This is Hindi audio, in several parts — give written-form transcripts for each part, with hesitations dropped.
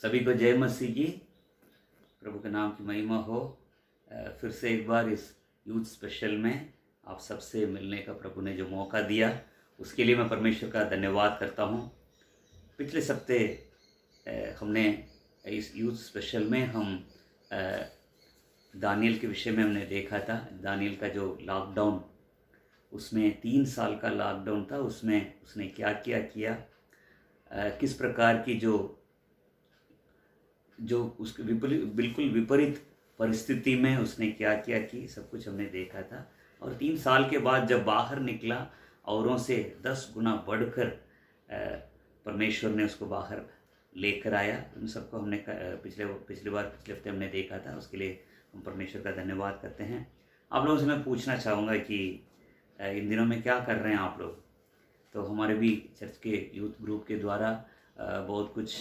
सभी को जय मसीह की। प्रभु के नाम की महिमा हो। फिर से एक बार इस यूथ स्पेशल में आप सबसे मिलने का प्रभु ने जो मौका दिया, उसके लिए मैं परमेश्वर का धन्यवाद करता हूँ। पिछले हफ्ते हमने इस यूथ स्पेशल में हम दानियल के विषय में हमने देखा था। दानियल का जो लॉकडाउन, उसमें 3 साल का लॉकडाउन था, उसमें उसने क्या क्या किया, किस प्रकार की जो उसके बिल्कुल विपरीत परिस्थिति में उसने क्या क्या की, सब कुछ हमने देखा था। और 3 साल के बाद जब बाहर निकला, औरों से 10 गुना बढ़कर परमेश्वर ने उसको बाहर लेकर आया। उन सबको हमने पिछले हफ्ते हमने देखा था। उसके लिए हम परमेश्वर का धन्यवाद करते हैं। आप लोगों से मैं पूछना चाहूँगा कि इन दिनों में क्या कर रहे हैं आप लोग। तो हमारे भी चर्च के यूथ ग्रुप के द्वारा बहुत कुछ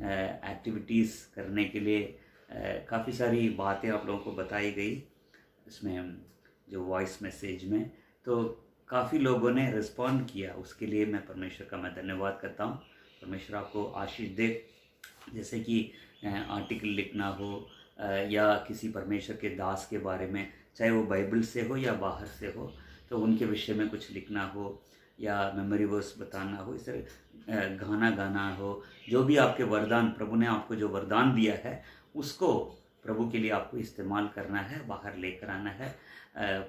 एक्टिविटीज़ करने के लिए काफ़ी सारी बातें आप लोगों को बताई गई इसमें जो वॉइस मैसेज में। तो काफ़ी लोगों ने रिस्पॉन्ड किया, उसके लिए मैं परमेश्वर का मैं धन्यवाद करता हूँ। परमेश्वर आपको आशीष दे। जैसे कि आर्टिकल लिखना हो या किसी परमेश्वर के दास के बारे में, चाहे वो बाइबल से हो या बाहर से हो, तो उनके विषय में कुछ लिखना हो या मेमोरी वर्स बताना हो, इस तरह गाना गाना हो, जो भी आपके वरदान, प्रभु ने आपको जो वरदान दिया है उसको प्रभु के लिए आपको इस्तेमाल करना है, बाहर लेकर आना है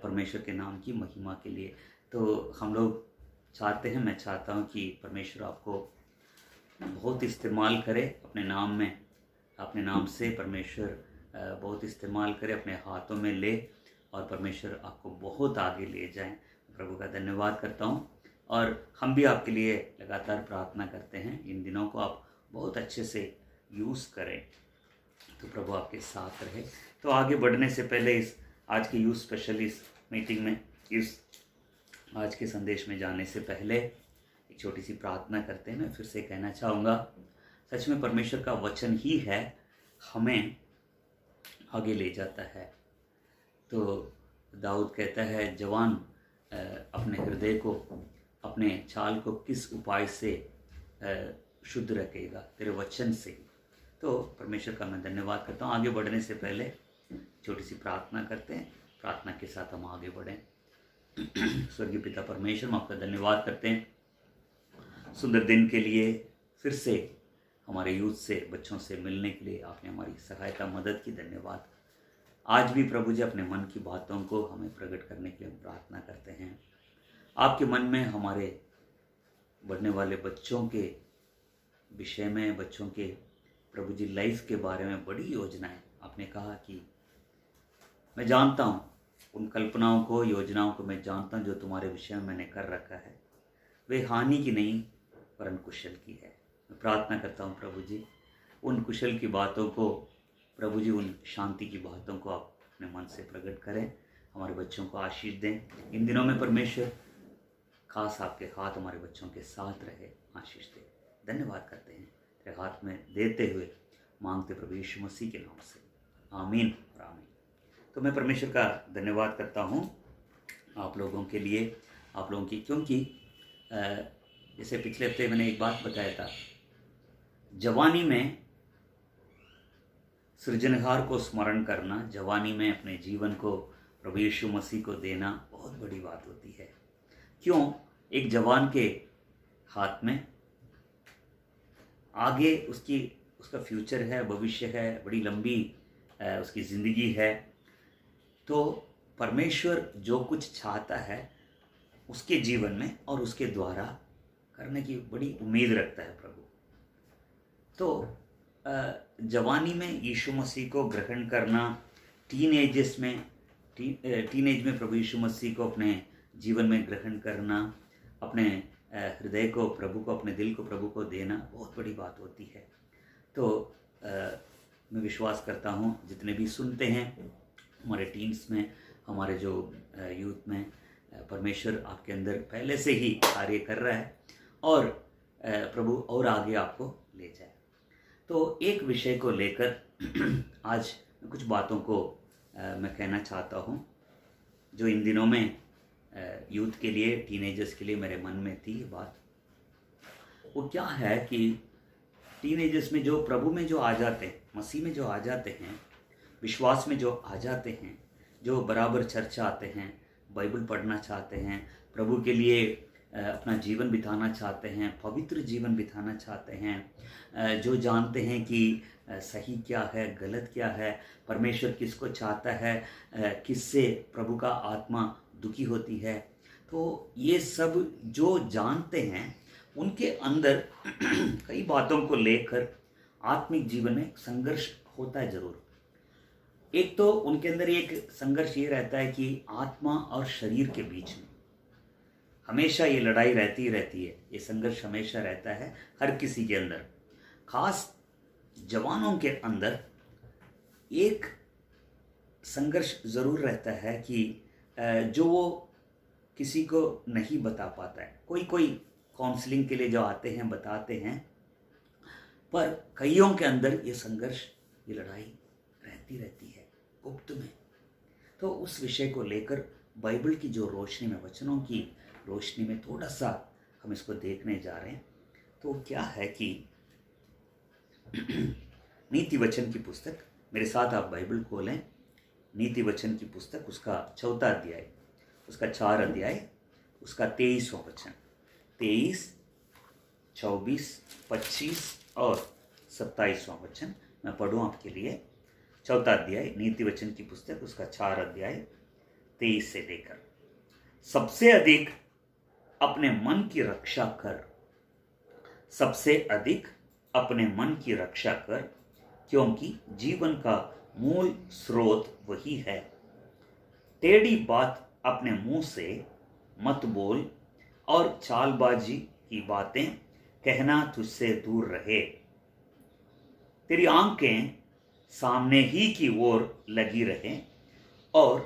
परमेश्वर के नाम की महिमा के लिए। तो हम लोग चाहते हैं, मैं चाहता हूँ कि परमेश्वर आपको बहुत इस्तेमाल करे अपने नाम में, अपने नाम से परमेश्वर बहुत इस्तेमाल करे, अपने हाथों में ले और परमेश्वर आपको बहुत आगे ले जाएं। प्रभु का धन्यवाद करता हूँ और हम भी आपके लिए लगातार प्रार्थना करते हैं। इन दिनों को आप बहुत अच्छे से यूज़ करें, तो प्रभु आपके साथ रहे। तो आगे बढ़ने से पहले इस आज के यूथ स्पेशलिस्ट मीटिंग में, इस आज के संदेश में जाने से पहले एक छोटी सी प्रार्थना करते हैं। मैं फिर से कहना चाहूँगा, सच में परमेश्वर का वचन ही है हमें आगे ले जाता है। तो दाऊद कहता है, जवान अपने हृदय को, अपने चाल को किस उपाय से शुद्ध रखेगा, तेरे वचन से। तो परमेश्वर का मैं धन्यवाद करता हूँ। आगे बढ़ने से पहले छोटी सी प्रार्थना करते हैं। प्रार्थना के साथ हम आगे बढ़ें। स्वर्गीय पिता परमेश्वर, हम आपका धन्यवाद करते हैं सुंदर दिन के लिए, फिर से हमारे यूथ से, बच्चों से मिलने के लिए आपने हमारी सहायता, मदद की। धन्यवाद। आज भी प्रभु जी अपने मन की बातों को हमें प्रकट करने के लिए प्रार्थना करते हैं। आपके मन में हमारे बढ़ने वाले बच्चों के विषय में, बच्चों के प्रभु जी लाइफ के बारे में बड़ी योजनाएं, आपने कहा कि मैं जानता हूँ उन कल्पनाओं को, योजनाओं को मैं जानता हूँ जो तुम्हारे विषय में मैंने कर रखा है, वे हानि की नहीं वरन कुशल की है। मैं प्रार्थना करता हूँ प्रभु जी, उन कुशल की बातों को प्रभु जी, उन शांति की बातों को आप अपने मन से प्रकट करें, हमारे बच्चों को आशीष दें। इन दिनों में परमेश्वर खास आपके हाथ हमारे बच्चों के साथ रहे, आशीष दे। धन्यवाद करते हैं, तेरे हाथ में देते हुए मांगते प्रभु यीशु मसीह के नाम से, आमीन और आमीन। तो मैं परमेश्वर का धन्यवाद करता हूँ आप लोगों के लिए, आप लोगों की, क्योंकि जैसे पिछले हफ्ते मैंने एक बात बताया था, जवानी में सृजनहार को स्मरण करना, जवानी में अपने जीवन को प्रभु यीशु मसीह को देना बहुत बड़ी बात होती है। क्यों? एक जवान के हाथ में आगे उसका फ्यूचर है, भविष्य है, बड़ी लंबी उसकी ज़िंदगी है। तो परमेश्वर जो कुछ चाहता है उसके जीवन में और उसके द्वारा करने की बड़ी उम्मीद रखता है प्रभु। तो जवानी में यीशु मसीह को ग्रहण करना, टीनेज में प्रभु यीशु मसीह को अपने जीवन में ग्रहण करना, अपने हृदय को प्रभु को, अपने दिल को प्रभु को देना बहुत बड़ी बात होती है। तो मैं विश्वास करता हूँ जितने भी सुनते हैं, हमारे टीम्स में, हमारे जो यूथ में, परमेश्वर आपके अंदर पहले से ही कार्य कर रहा है और प्रभु और आगे आपको ले जाए। तो एक विषय को लेकर आज कुछ बातों को मैं कहना चाहता हूँ जो इन दिनों में यूथ के लिए, टीनेजर्स के लिए मेरे मन में थी। ये बात वो क्या है कि टीनेजर्स में जो प्रभु में जो आ जाते हैं, मसीह में जो आ जाते हैं, विश्वास में जो आ जाते हैं, जो बराबर चर्च आते हैं, बाइबल पढ़ना चाहते हैं, प्रभु के लिए अपना जीवन बिताना चाहते हैं, पवित्र जीवन बिताना चाहते हैं, जो जानते हैं कि सही क्या है, गलत क्या है, परमेश्वर किसको चाहता है, किससे प्रभु का आत्मा दुखी होती है, तो ये सब जो जानते हैं उनके अंदर कई बातों को लेकर आत्मिक जीवन में संघर्ष होता है जरूर। एक तो उनके अंदर एक संघर्ष ये रहता है कि आत्मा और शरीर के बीच में हमेशा ये लड़ाई रहती है, ये संघर्ष हमेशा रहता है हर किसी के अंदर। खास जवानों के अंदर एक संघर्ष ज़रूर रहता है कि जो वो किसी को नहीं बता पाता है। कोई काउंसलिंग के लिए जो आते हैं बताते हैं, पर कईयों के अंदर ये संघर्ष, ये लड़ाई रहती है गुप्त में। तो उस विषय को लेकर बाइबल की जो रोशनी में, वचनों की रोशनी में थोड़ा सा हम इसको देखने जा रहे हैं। तो क्या है कि नीति वचन की पुस्तक, मेरे साथ आप बाइबल खोलें, नीति वचन की पुस्तक, उसका 4वां अध्याय, उसका 4 अध्याय, उसका 23वां वचन, 23, 24, 25 और 27वां वचन मैं पढ़ूँ आपके लिए। 4वां अध्याय नीति वचन की पुस्तक, उसका 4 अध्याय 23 से लेकर। सबसे अधिक अपने मन की रक्षा कर, सबसे अधिक अपने मन की रक्षा कर, क्योंकि जीवन का मूल स्रोत वही है। टेढ़ी बात अपने मुंह से मत बोल, और चालबाजी की बातें कहना तुझसे दूर रहे। तेरी आंखें सामने ही की ओर लगी रहें, और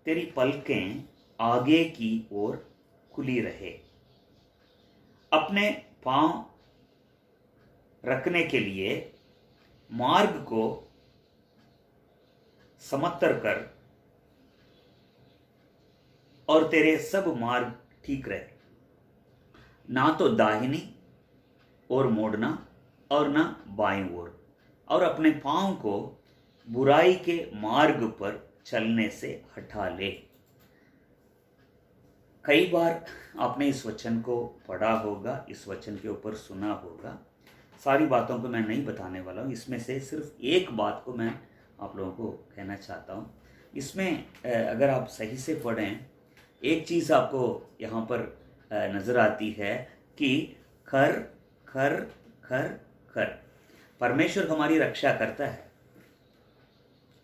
तेरी पलकें आगे की ओर खुली रहे। अपने पांव रखने के लिए मार्ग को समतल कर, और तेरे सब मार्ग ठीक रहे। ना तो दाहिनी ओर मोड़ना और ना बाईं ओर, और अपने पांव को बुराई के मार्ग पर चलने से हटा ले। कई बार आपने इस वचन को पढ़ा होगा, इस वचन के ऊपर सुना होगा। सारी बातों को मैं नहीं बताने वाला हूँ, इसमें से सिर्फ एक बात को मैं आप लोगों को कहना चाहता हूँ। इसमें अगर आप सही से पढ़ें, एक चीज़ आपको यहाँ पर नज़र आती है कि खर खर खर खर। परमेश्वर हमारी रक्षा करता है,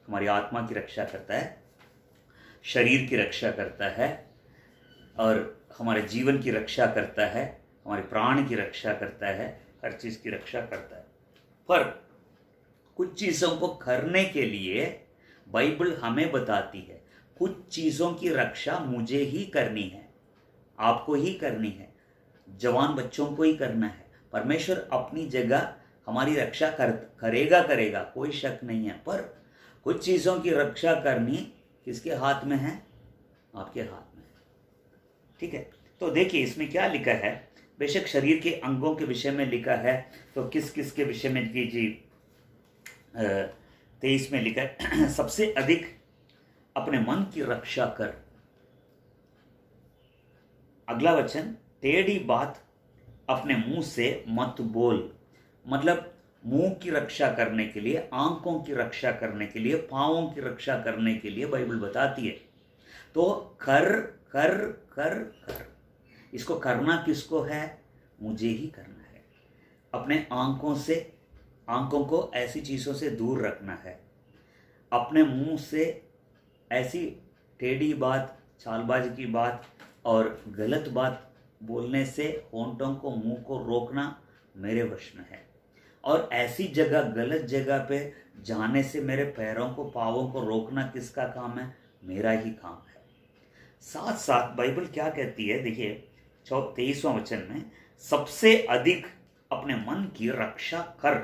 हमारी आत्मा की रक्षा करता है, शरीर की रक्षा करता है, और हमारे जीवन की रक्षा करता है, हमारे प्राण की रक्षा करता है, हर चीज़ की रक्षा करता है। पर कुछ चीज़ों को करने के लिए बाइबल हमें बताती है, कुछ चीज़ों की रक्षा मुझे ही करनी है, आपको ही करनी है, जवान बच्चों को ही करना है। परमेश्वर अपनी जगह हमारी रक्षा करेगा, कोई शक नहीं है। पर कुछ चीज़ों की रक्षा करनी किसके हाथ में है? आपके हाथ में है। ठीक है, तो देखिए इसमें क्या लिखा है। बेशक शरीर के अंगों के विषय में लिखा है, तो किस किस के विषय में कीजिए। 23 में लिखा है, सबसे अधिक अपने मन की रक्षा कर। अगला वचन, टेढ़ी बात अपने मुंह से मत बोल। मतलब मुंह की रक्षा करने के लिए, आंखों की रक्षा करने के लिए, पांवों की रक्षा करने के लिए बाइबल बताती है। तो कर कर कर कर, इसको करना किसको है? मुझे ही करना है। अपने आंखों को ऐसी चीज़ों से दूर रखना है। अपने मुंह से ऐसी टेढ़ी बात, चालबाजी की बात और गलत बात बोलने से होंठों को, मुंह को रोकना मेरे वश में है। और ऐसी जगह, गलत जगह पे जाने से मेरे पैरों को, पाँवों को रोकना किसका काम है? मेरा ही काम है। साथ साथ बाइबल क्या कहती है, देखिए 23वां वचन में, सबसे अधिक अपने मन की रक्षा कर।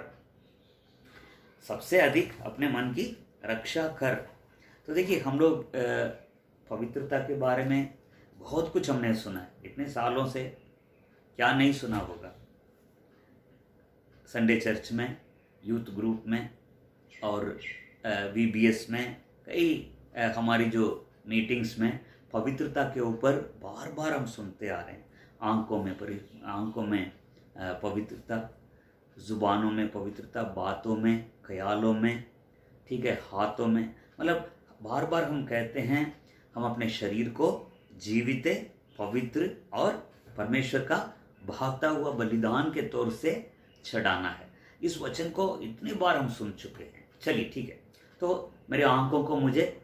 सबसे अधिक अपने मन की रक्षा कर। तो देखिए हम लोग पवित्रता के बारे में बहुत कुछ हमने सुना है, इतने सालों से क्या नहीं सुना होगा। संडे चर्च में, यूथ ग्रुप में और VBS में, कई हमारी जो मीटिंग्स में पवित्रता के ऊपर बार बार हम सुनते आ रहे हैं। आंखों में पवित्रता, ज़ुबानों में पवित्रता, बातों में, ख्यालों में, ठीक है, हाथों में, मतलब बार बार हम कहते हैं हम अपने शरीर को जीवित, पवित्र और परमेश्वर का भागता हुआ बलिदान के तौर से चढ़ाना है। इस वचन को इतनी बार हम सुन चुके हैं। चलिए ठीक है, तो मेरे आंखों को मुझे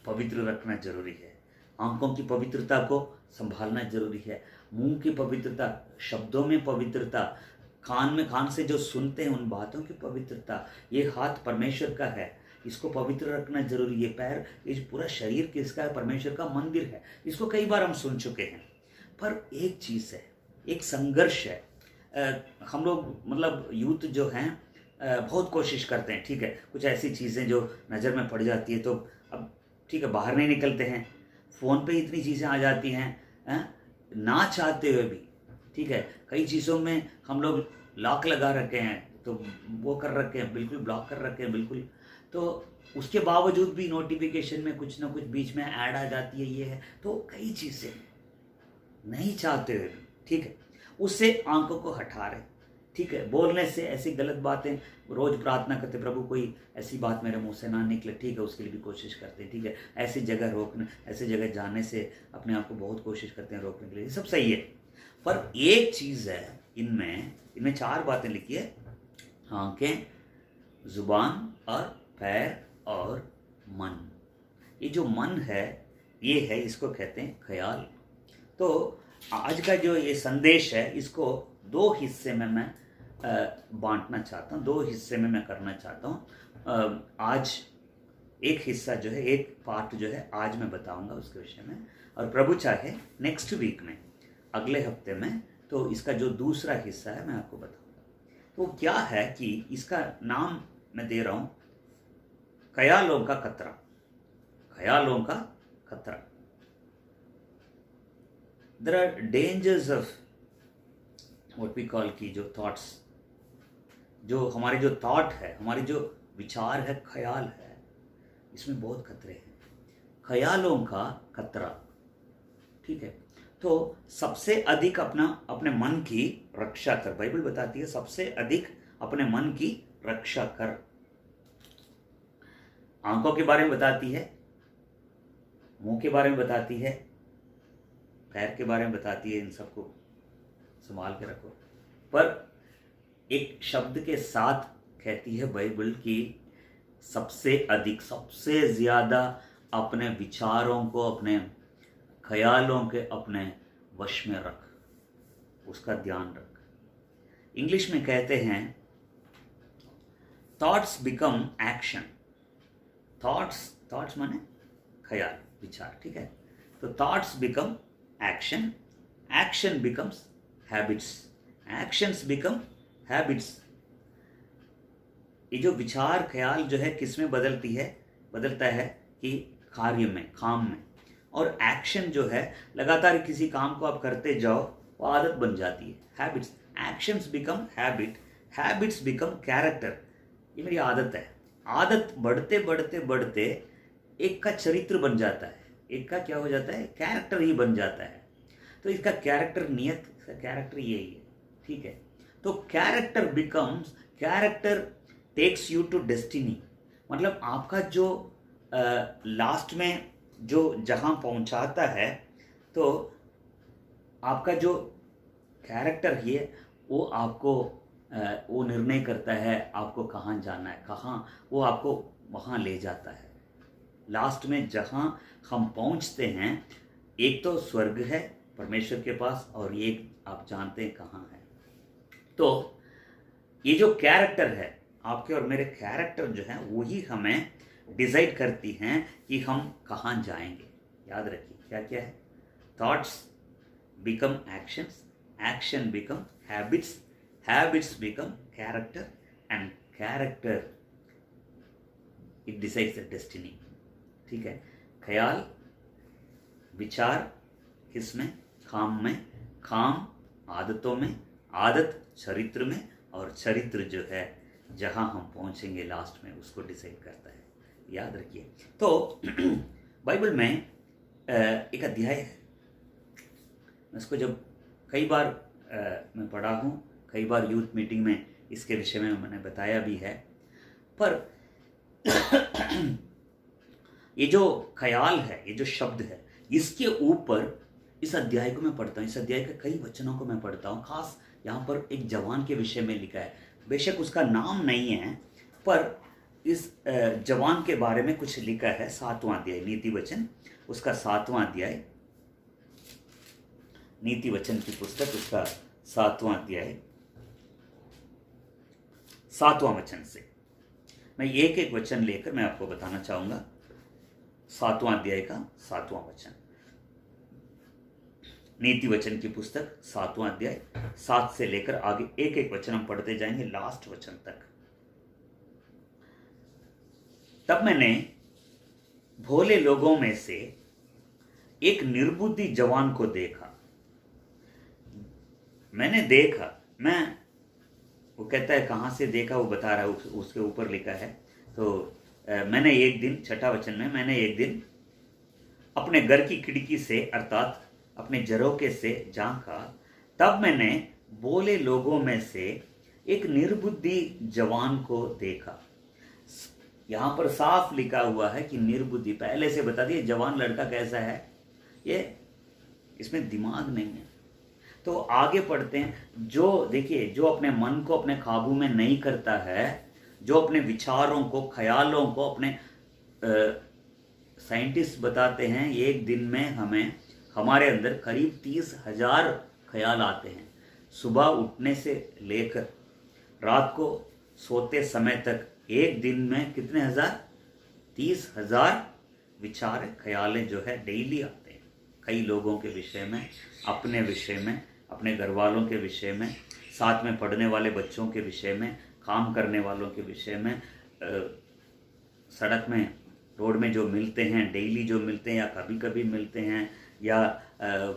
पवित्र रखना जरूरी है, आंखों की पवित्रता को संभालना जरूरी है, मुंह की पवित्रता, शब्दों में पवित्रता, कान से जो सुनते हैं उन बातों की पवित्रता, ये हाथ परमेश्वर का है, इसको पवित्र रखना जरूरी है, पैर, ये पूरा शरीर किसका है? परमेश्वर का मंदिर है। इसको कई बार हम सुन चुके हैं, पर एक चीज़ है, एक संघर्ष है। हम लोग मतलब यूथ जो हैं बहुत कोशिश करते हैं, ठीक है, कुछ ऐसी चीज़ें जो नज़र में पड़ जाती है तो अब ठीक है बाहर नहीं निकलते हैं, फ़ोन पे इतनी चीज़ें आ जाती हैं, ना चाहते हुए भी, ठीक है, कई चीज़ों में हम लोग लॉक लगा रखे हैं, तो वो कर रखे हैं, बिल्कुल ब्लॉक कर रखे हैं बिल्कुल, तो उसके बावजूद भी नोटिफिकेशन में कुछ ना कुछ बीच में ऐड आ जाती है, ये है, तो कई चीज़ें नहीं चाहते हुए भी, ठीक है, उससे आंखों को हटा रहे, ठीक है, बोलने से ऐसी गलत बातें, रोज़ प्रार्थना करते प्रभु कोई ऐसी बात मेरे मुंह से ना निकले, ठीक है, उसके लिए भी कोशिश करते हैं, ठीक है, ऐसी जगह रोकने, ऐसी जगह जाने से अपने आप को बहुत कोशिश करते हैं रोकने के लिए, सब सही है, पर एक चीज़ है, इनमें 4 बातें लिखी है, आंखें, जुबान और पैर और मन। ये जो मन है, ये है, इसको कहते हैं ख्याल। तो आज का जो ये संदेश है, इसको 2 हिस्से में मैं बांटना चाहता हूँ, 2 हिस्से में मैं करना चाहता हूँ। आज एक हिस्सा जो है, एक पार्ट जो है आज मैं बताऊंगा उसके विषय में, और प्रभु चाहे नेक्स्ट वीक में, अगले हफ्ते में, तो इसका जो दूसरा हिस्सा है मैं आपको बताऊंगा। तो क्या है कि इसका नाम मैं दे रहा हूँ ख्यालों का खतरा। ख्यालों का खतरा। There are dangers of what we call की जो thoughts, जो हमारे जो thought है, हमारे जो विचार है, ख्याल है, इसमें बहुत खतरे हैं। ख्यालों का खतरा, ठीक है, तो सबसे अधिक अपने मन की रक्षा कर, बाइबल बताती है सबसे अधिक अपने मन की रक्षा कर। आंखों के बारे में बताती है, मुंह के बारे में बताती है, पैर के बारे में बताती है, इन सबको संभाल के रखो। पर एक शब्द के साथ कहती है बाइबल कि सबसे अधिक, सबसे ज़्यादा अपने विचारों को, अपने ख्यालों के अपने वश में रख, उसका ध्यान रख। इंग्लिश में कहते हैं थॉट्स बिकम एक्शन। थॉट्स माने ख्याल, विचार, ठीक है, तो thoughts become action, action becomes habits, actions become habits. ये जो विचार ख्याल जो है किस में बदलता है कि कार्य में, काम में, और एक्शन जो है लगातार किसी काम को आप करते जाओ, वो आदत बन जाती है, habits. Actions become habit, habits become character. ये मेरी आदत है। आदत बढ़ते बढ़ते बढ़ते एक का चरित्र बन जाता है, एक का क्या हो जाता है, कैरेक्टर ही बन जाता है। तो इसका कैरेक्टर, नियत का कैरेक्टर यही है, ठीक है। तो character takes you to destiny, मतलब आपका जो लास्ट में जो जहां पहुंचाता है, तो आपका जो कैरेक्टर है वो आपको वो निर्णय करता है आपको कहाँ जाना है, कहाँ वो आपको वहाँ ले जाता है। लास्ट में जहाँ हम पहुँचते हैं, एक तो स्वर्ग है परमेश्वर के पास, और एक आप जानते हैं कहाँ है। तो ये जो कैरेक्टर है, आपके और मेरे कैरेक्टर जो है, वही हमें डिसाइड करती हैं कि हम कहाँ जाएंगे। याद रखिए क्या क्या है, thoughts become actions, action become habits, habits become character, and character it decides the destiny, ठीक है। ख्याल, विचार किसमें, काम में, काम आदतों में, आदत चरित्र में, और चरित्र जो है जहाँ हम पहुँचेंगे लास्ट में उसको डिसाइड करता है, याद रखिए। तो बाइबल में एक अध्याय है, इसको जब कई बार मैं पढ़ा हूँ, कई बार यूथ मीटिंग में इसके विषय में मैंने बताया भी है, पर ये जो ख्याल है, ये जो शब्द है, इसके ऊपर इस अध्याय को मैं पढ़ता हूँ, इस अध्याय के कई वचनों को मैं पढ़ता हूँ। खास यहाँ पर एक जवान के विषय में लिखा है, बेशक उसका नाम नहीं है, पर इस जवान के बारे में कुछ लिखा है। 7वां अध्याय नीति वचन, उसका 7वां अध्याय, नीति वचन की पुस्तक, उसका 7वां अध्याय, 7वां वचन से मैं एक एक वचन लेकर मैं आपको बताना चाहूंगा। 7वां अध्याय का 7वां वचन, नीति वचन की पुस्तक 7वां अध्याय, 7 से लेकर आगे एक एक वचन हम पढ़ते जाएंगे लास्ट वचन तक। तब मैंने भोले लोगों में से एक निर्बुद्धि जवान को देखा। मैंने देखा, वो कहता है कहाँ से देखा, वो बता रहा है, उसके ऊपर लिखा है। तो मैंने एक दिन, 6ठा वचन में, मैंने एक दिन अपने घर की खिड़की से अर्थात अपने झरोखे से झांका, तब मैंने भोले लोगों में से एक निर्बुद्धि जवान को देखा। यहां पर साफ लिखा हुआ है कि निर्बुद्धि, पहले से बता दिए जवान लड़का कैसा है, ये इसमें दिमाग नहीं है। तो आगे पढ़ते हैं, जो देखिए, जो अपने मन को अपने काबू में नहीं करता है, जो अपने विचारों को, ख्यालों को अपने, साइंटिस्ट बताते हैं एक दिन में हमारे अंदर करीब 30,000 ख्याल आते हैं। सुबह उठने से लेकर रात को सोते समय तक एक दिन में कितने हजार, 30,000 विचार, ख्यालें जो है डेली आते हैं। कई लोगों के विषय में, अपने विषय में, अपने घर वालों के विषय में, साथ में पढ़ने वाले बच्चों के विषय में, काम करने वालों के विषय में, सड़क में, रोड में जो मिलते हैं, डेली जो मिलते हैं या कभी कभी मिलते हैं, या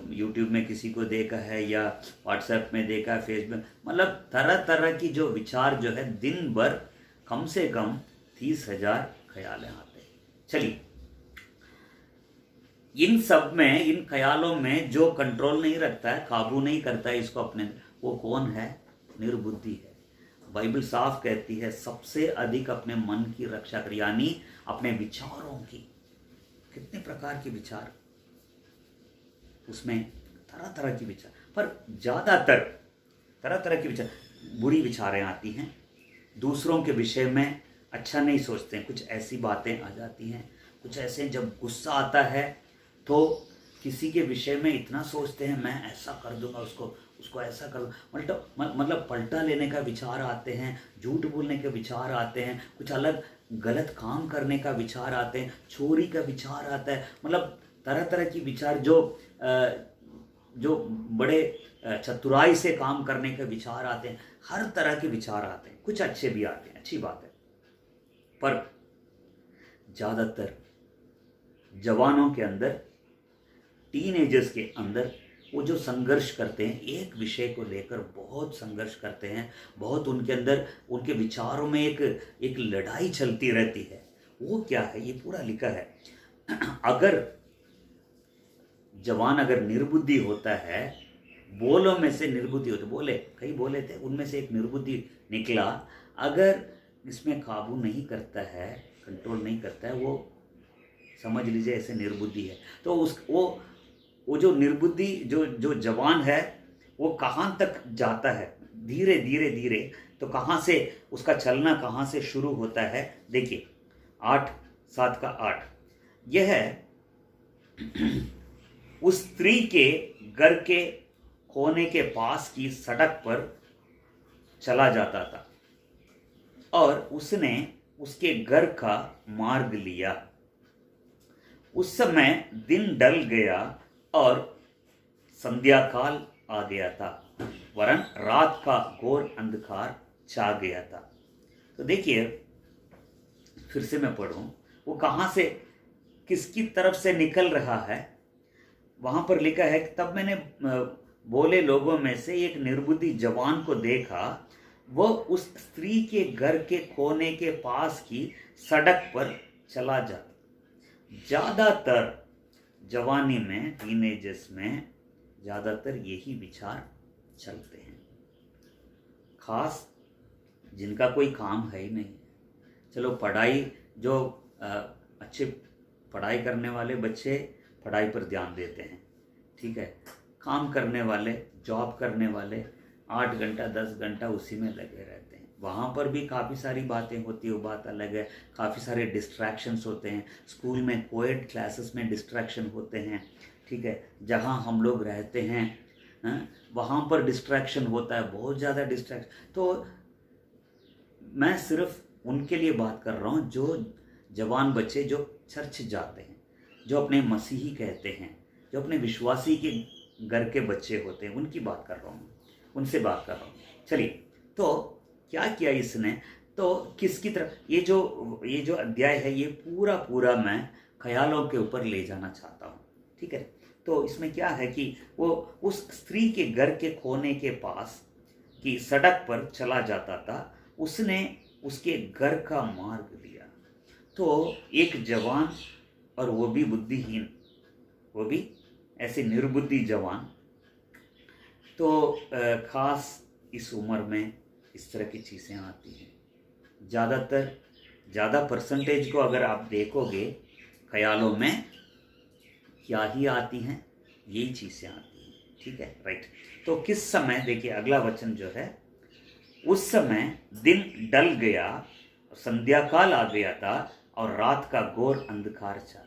यूट्यूब में किसी को देखा है, या व्हाट्सएप में देखा, फेसबुक, मतलब तरह तरह की जो विचार जो है दिन भर कम से कम 30,000 ख्याल आते हैं। चलिए, इन सब में, इन ख्यालों में जो कंट्रोल नहीं रखता है, काबू नहीं करता है इसको अपने, वो कौन है? निर्बुद्धि है। बाइबल साफ कहती है सबसे अधिक अपने मन की रक्षा कर, यानी अपने विचारों की। कितने प्रकार के विचार, उसमें तरह तरह की विचार, पर ज्यादातर तरह तरह की विचार, बुरी विचारें आती हैं, दूसरों के विषय में अच्छा नहीं सोचते हैं, कुछ ऐसी बातें आ जाती हैं, कुछ ऐसे, जब गुस्सा आता है तो किसी के विषय में इतना सोचते हैं, मैं ऐसा कर दूंगा उसको ऐसा कर, मतलब पलटा लेने का विचार आते हैं, झूठ बोलने के विचार आते हैं, कुछ अलग गलत काम करने का विचार आते हैं, चोरी का विचार आता है, मतलब तरह तरह की विचार, जो बड़े चतुराई से काम करने के विचार आते हैं, हर तरह के विचार आते हैं, कुछ अच्छे भी आते हैं, अच्छी बात है। पर ज्यादातर जवानों के अंदर, टीनेजर्स के अंदर, वो जो संघर्ष करते हैं, एक विषय को लेकर बहुत संघर्ष करते हैं, बहुत उनके अंदर, उनके विचारों में एक लड़ाई चलती रहती है। वो क्या है? ये पूरा लिखा है। अगर जवान अगर निर्बुद्धि होता है, बोलों में से निर्बुद्धि होते, बोले कई बोले थे, उनमें से एक निर्बुद्धि निकला, अगर इसमें काबू नहीं करता है, कंट्रोल नहीं करता है, वो समझ लीजिए ऐसे निर्बुद्धि है। तो वो जो निर्बुद्धि, जो जवान है, वो कहाँ तक जाता है? धीरे धीरे धीरे, तो कहाँ से उसका चलना कहाँ से शुरू होता है? देखिए 8:7 का 8, यह है उस स्त्री के घर के कोने के पास की सड़क पर चला जाता था और उसने उसके घर का मार्ग लिया। उस समय दिन ढल गया और संध्या काल आ गया था, वरन रात का घोर अंधकार छा गया था। तो देखिए, फिर से मैं पढ़ूं, वो कहां से, किसकी तरफ से निकल रहा है? वहां पर लिखा है कि तब मैंने बोले लोगों में से एक निर्बुद्धि जवान को देखा, वह उस स्त्री के घर के कोने के पास की सड़क पर चला जाता। ज़्यादातर जवानी में, टीनेजर्स में ज़्यादातर यही विचार चलते हैं, खास जिनका कोई काम है ही नहीं। चलो पढ़ाई, जो अच्छे पढ़ाई करने वाले बच्चे पढ़ाई पर ध्यान देते हैं, ठीक है। काम करने वाले, जॉब करने वाले 8 घंटा 10 घंटा उसी में लगे रहते हैं। वहाँ पर भी काफ़ी सारी बातें होती है, वो बात अलग है। काफ़ी सारे डिस्ट्रैक्शंस होते हैं। स्कूल में कोएड क्लासेस में डिस्ट्रैक्शन होते हैं, ठीक है। जहाँ हम लोग रहते हैं वहाँ पर डिस्ट्रैक्शन होता है, बहुत ज़्यादा डिस्ट्रैक्शन। तो मैं सिर्फ उनके लिए बात कर रहा हूँ जो जवान बच्चे, जो चर्च जाते हैं, जो अपने मसीही कहते हैं, जो अपने विश्वासी के घर के बच्चे होते हैं, उनकी बात कर रहा हूँ, उनसे बात कर रहा हूँ। चलिए, तो क्या किया इसने, तो किसकी तरफ, ये जो अध्याय है, ये पूरा मैं ख्यालों के ऊपर ले जाना चाहता हूँ, ठीक है। तो इसमें क्या है कि वो उस स्त्री के घर के कोने के पास की सड़क पर चला जाता था। उसने उसके घर का मार्ग लिया। तो एक जवान, और वो भी बुद्धिहीन, वो भी ऐसे निर्बुद्धि जवान, तो खास इस उम्र में इस तरह की चीज़ें आती हैं। ज़्यादा परसेंटेज को अगर आप देखोगे, ख्यालों में क्या ही आती हैं, यही चीज़ें आती हैं, ठीक है, राइट। तो किस समय, देखिए अगला वचन जो है, उस समय दिन डल गया, संध्या काल आ गया था और रात का घोर अंधकार छा।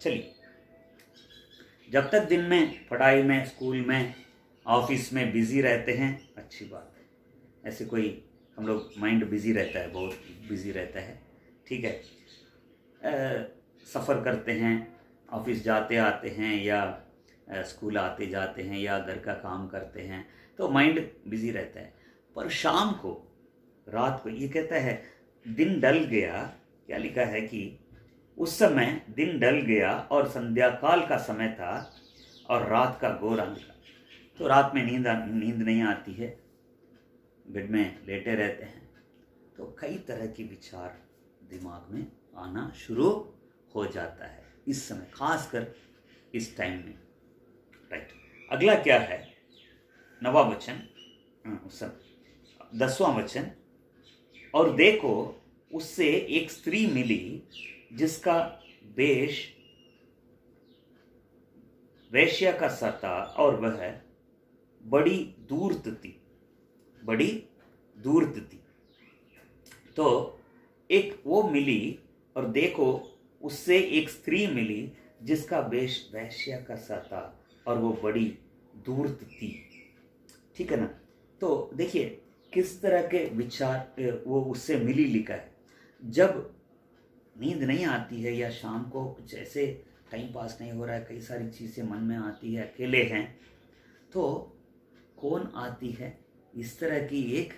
चलिए, जब तक दिन में पढ़ाई में, स्कूल में, ऑफिस में बिजी रहते हैं, अच्छी बात है। ऐसे कोई, हम लोग माइंड बिजी रहता है, बहुत बिजी रहता है, ठीक है। सफ़र करते हैं, ऑफिस जाते आते हैं, या स्कूल आते जाते हैं, या घर का काम करते हैं, तो माइंड बिजी रहता है। पर शाम को, रात को, ये कहता है दिन डल गया, क्या लिखा है कि उस समय दिन डल गया और संध्या काल का समय था और रात का घोर अंधकार। तो रात में नींद नहीं आती है, बेड में लेटे रहते हैं, तो कई तरह के विचार दिमाग में आना शुरू हो जाता है इस समय, खासकर इस टाइम में, राइट। अगला क्या है, 9वां वचन, 10वां वचन, और देखो उससे एक स्त्री मिली जिसका वेश वेश्या का सा था और वह बड़ी धूर्त थी। तो एक वो मिली, और देखो उससे एक स्त्री मिली जिसका वेश वेश्या का सा था और वो बड़ी धूर्त थी, ठीक है ना। तो देखिए किस तरह के विचार वो उससे मिली, लिखा है। जब नींद नहीं आती है, या शाम को कुछ ऐसे टाइम पास नहीं हो रहा है, कई सारी चीज़ें मन में आती है, अकेले हैं, तो कौन आती है, इस तरह की एक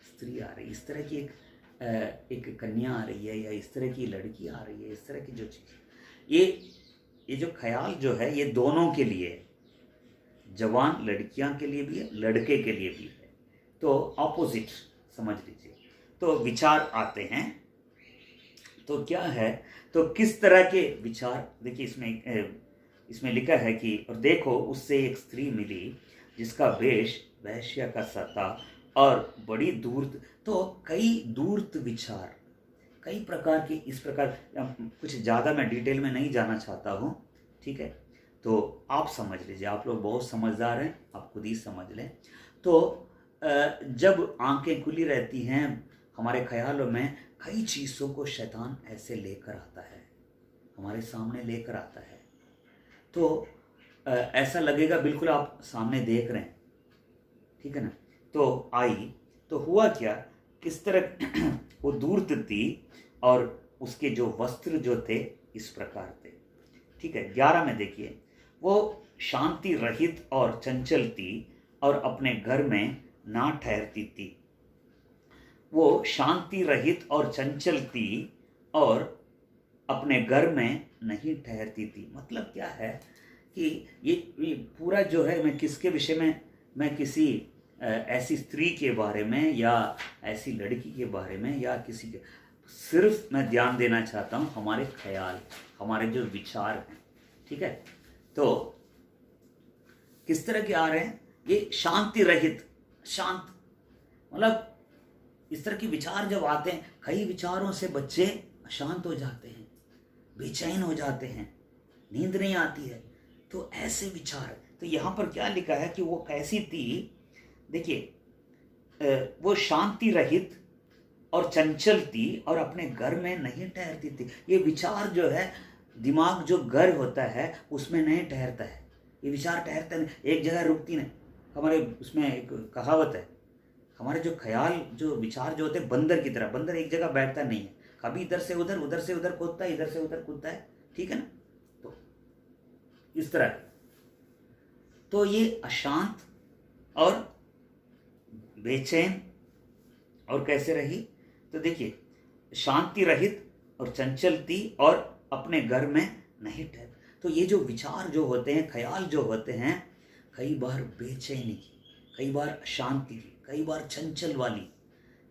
स्त्री आ रही है, इस तरह की एक कन्या आ रही है, या इस तरह की लड़की आ रही है, इस तरह की जो चीज़, ये जो ख्याल जो है, ये दोनों के लिए है। जवान लड़कियां के लिए भी है, लड़के के लिए भी है। तो ऑपोजिट समझ लीजिए। तो विचार आते हैं, तो क्या है, तो किस तरह के विचार, देखिए इसमें लिखा है कि और देखो उससे एक स्त्री मिली जिसका वेश वैश्या का सा था और बड़ी धूर्त। तो कई धूर्त विचार, कई प्रकार के, इस प्रकार कुछ ज़्यादा मैं डिटेल में नहीं जाना चाहता हूँ, ठीक है। तो आप समझ लीजिए, आप लोग बहुत समझदार हैं, आप खुद ही समझ लें। तो जब आंखें खुली रहती हैं हमारे ख्यालों में, कई चीज़ों को शैतान ऐसे लेकर आता है, हमारे सामने लेकर आता है। तो ऐसा लगेगा बिल्कुल आप सामने देख रहे हैं, ठीक है ना। तो तो हुआ क्या, किस तरह वो धूर्त थी और उसके जो वस्त्र जो थे इस प्रकार थे, ठीक है। 11 में देखिए, वो शांति रहित और चंचल थी और अपने घर में ना ठहरती थी। वो शांति रहित और चंचल थी और अपने घर में नहीं ठहरती थी। मतलब क्या है कि ये पूरा जो है, मैं किसके विषय में, मैं किसी ऐसी स्त्री के बारे में या ऐसी लड़की के बारे में या किसी के, सिर्फ मैं ध्यान देना चाहता हूँ हमारे ख्याल, हमारे जो विचार हैं, ठीक है। तो किस तरह के आ रहे हैं, ये शांति रहित, शांत, मतलब इस तरह के विचार जब आते हैं, कई विचारों से बच्चे अशांत हो जाते हैं, बेचैन हो जाते हैं, नींद नहीं आती है। तो ऐसे विचार, तो यहाँ पर क्या लिखा है कि वो कैसी थी, देखिए, वो शांति रहित और चंचल थी और अपने घर में नहीं ठहरती थी। ये विचार जो है, दिमाग जो घर होता है उसमें नहीं ठहरता है, ये विचार ठहरता नहीं, एक जगह रुकती नहीं। हमारे उसमें एक कहावत है, हमारे जो ख्याल, जो विचार जो होते हैं बंदर की तरह, बंदर एक जगह बैठता नहीं है, कभी इधर से उधर, उधर से उधर कूदता है, इधर से उधर कूदता है, ठीक है ना। तो इस तरह, तो ये अशांत और बेचैन और कैसे रही, तो देखिए, शांति रहित और चंचल थी और अपने घर में नहीं ठहर। तो ये जो विचार जो होते हैं, ख्याल जो होते हैं, कई बार बेचैनी की, कई बार अशांति की, कई बार चंचल वाली,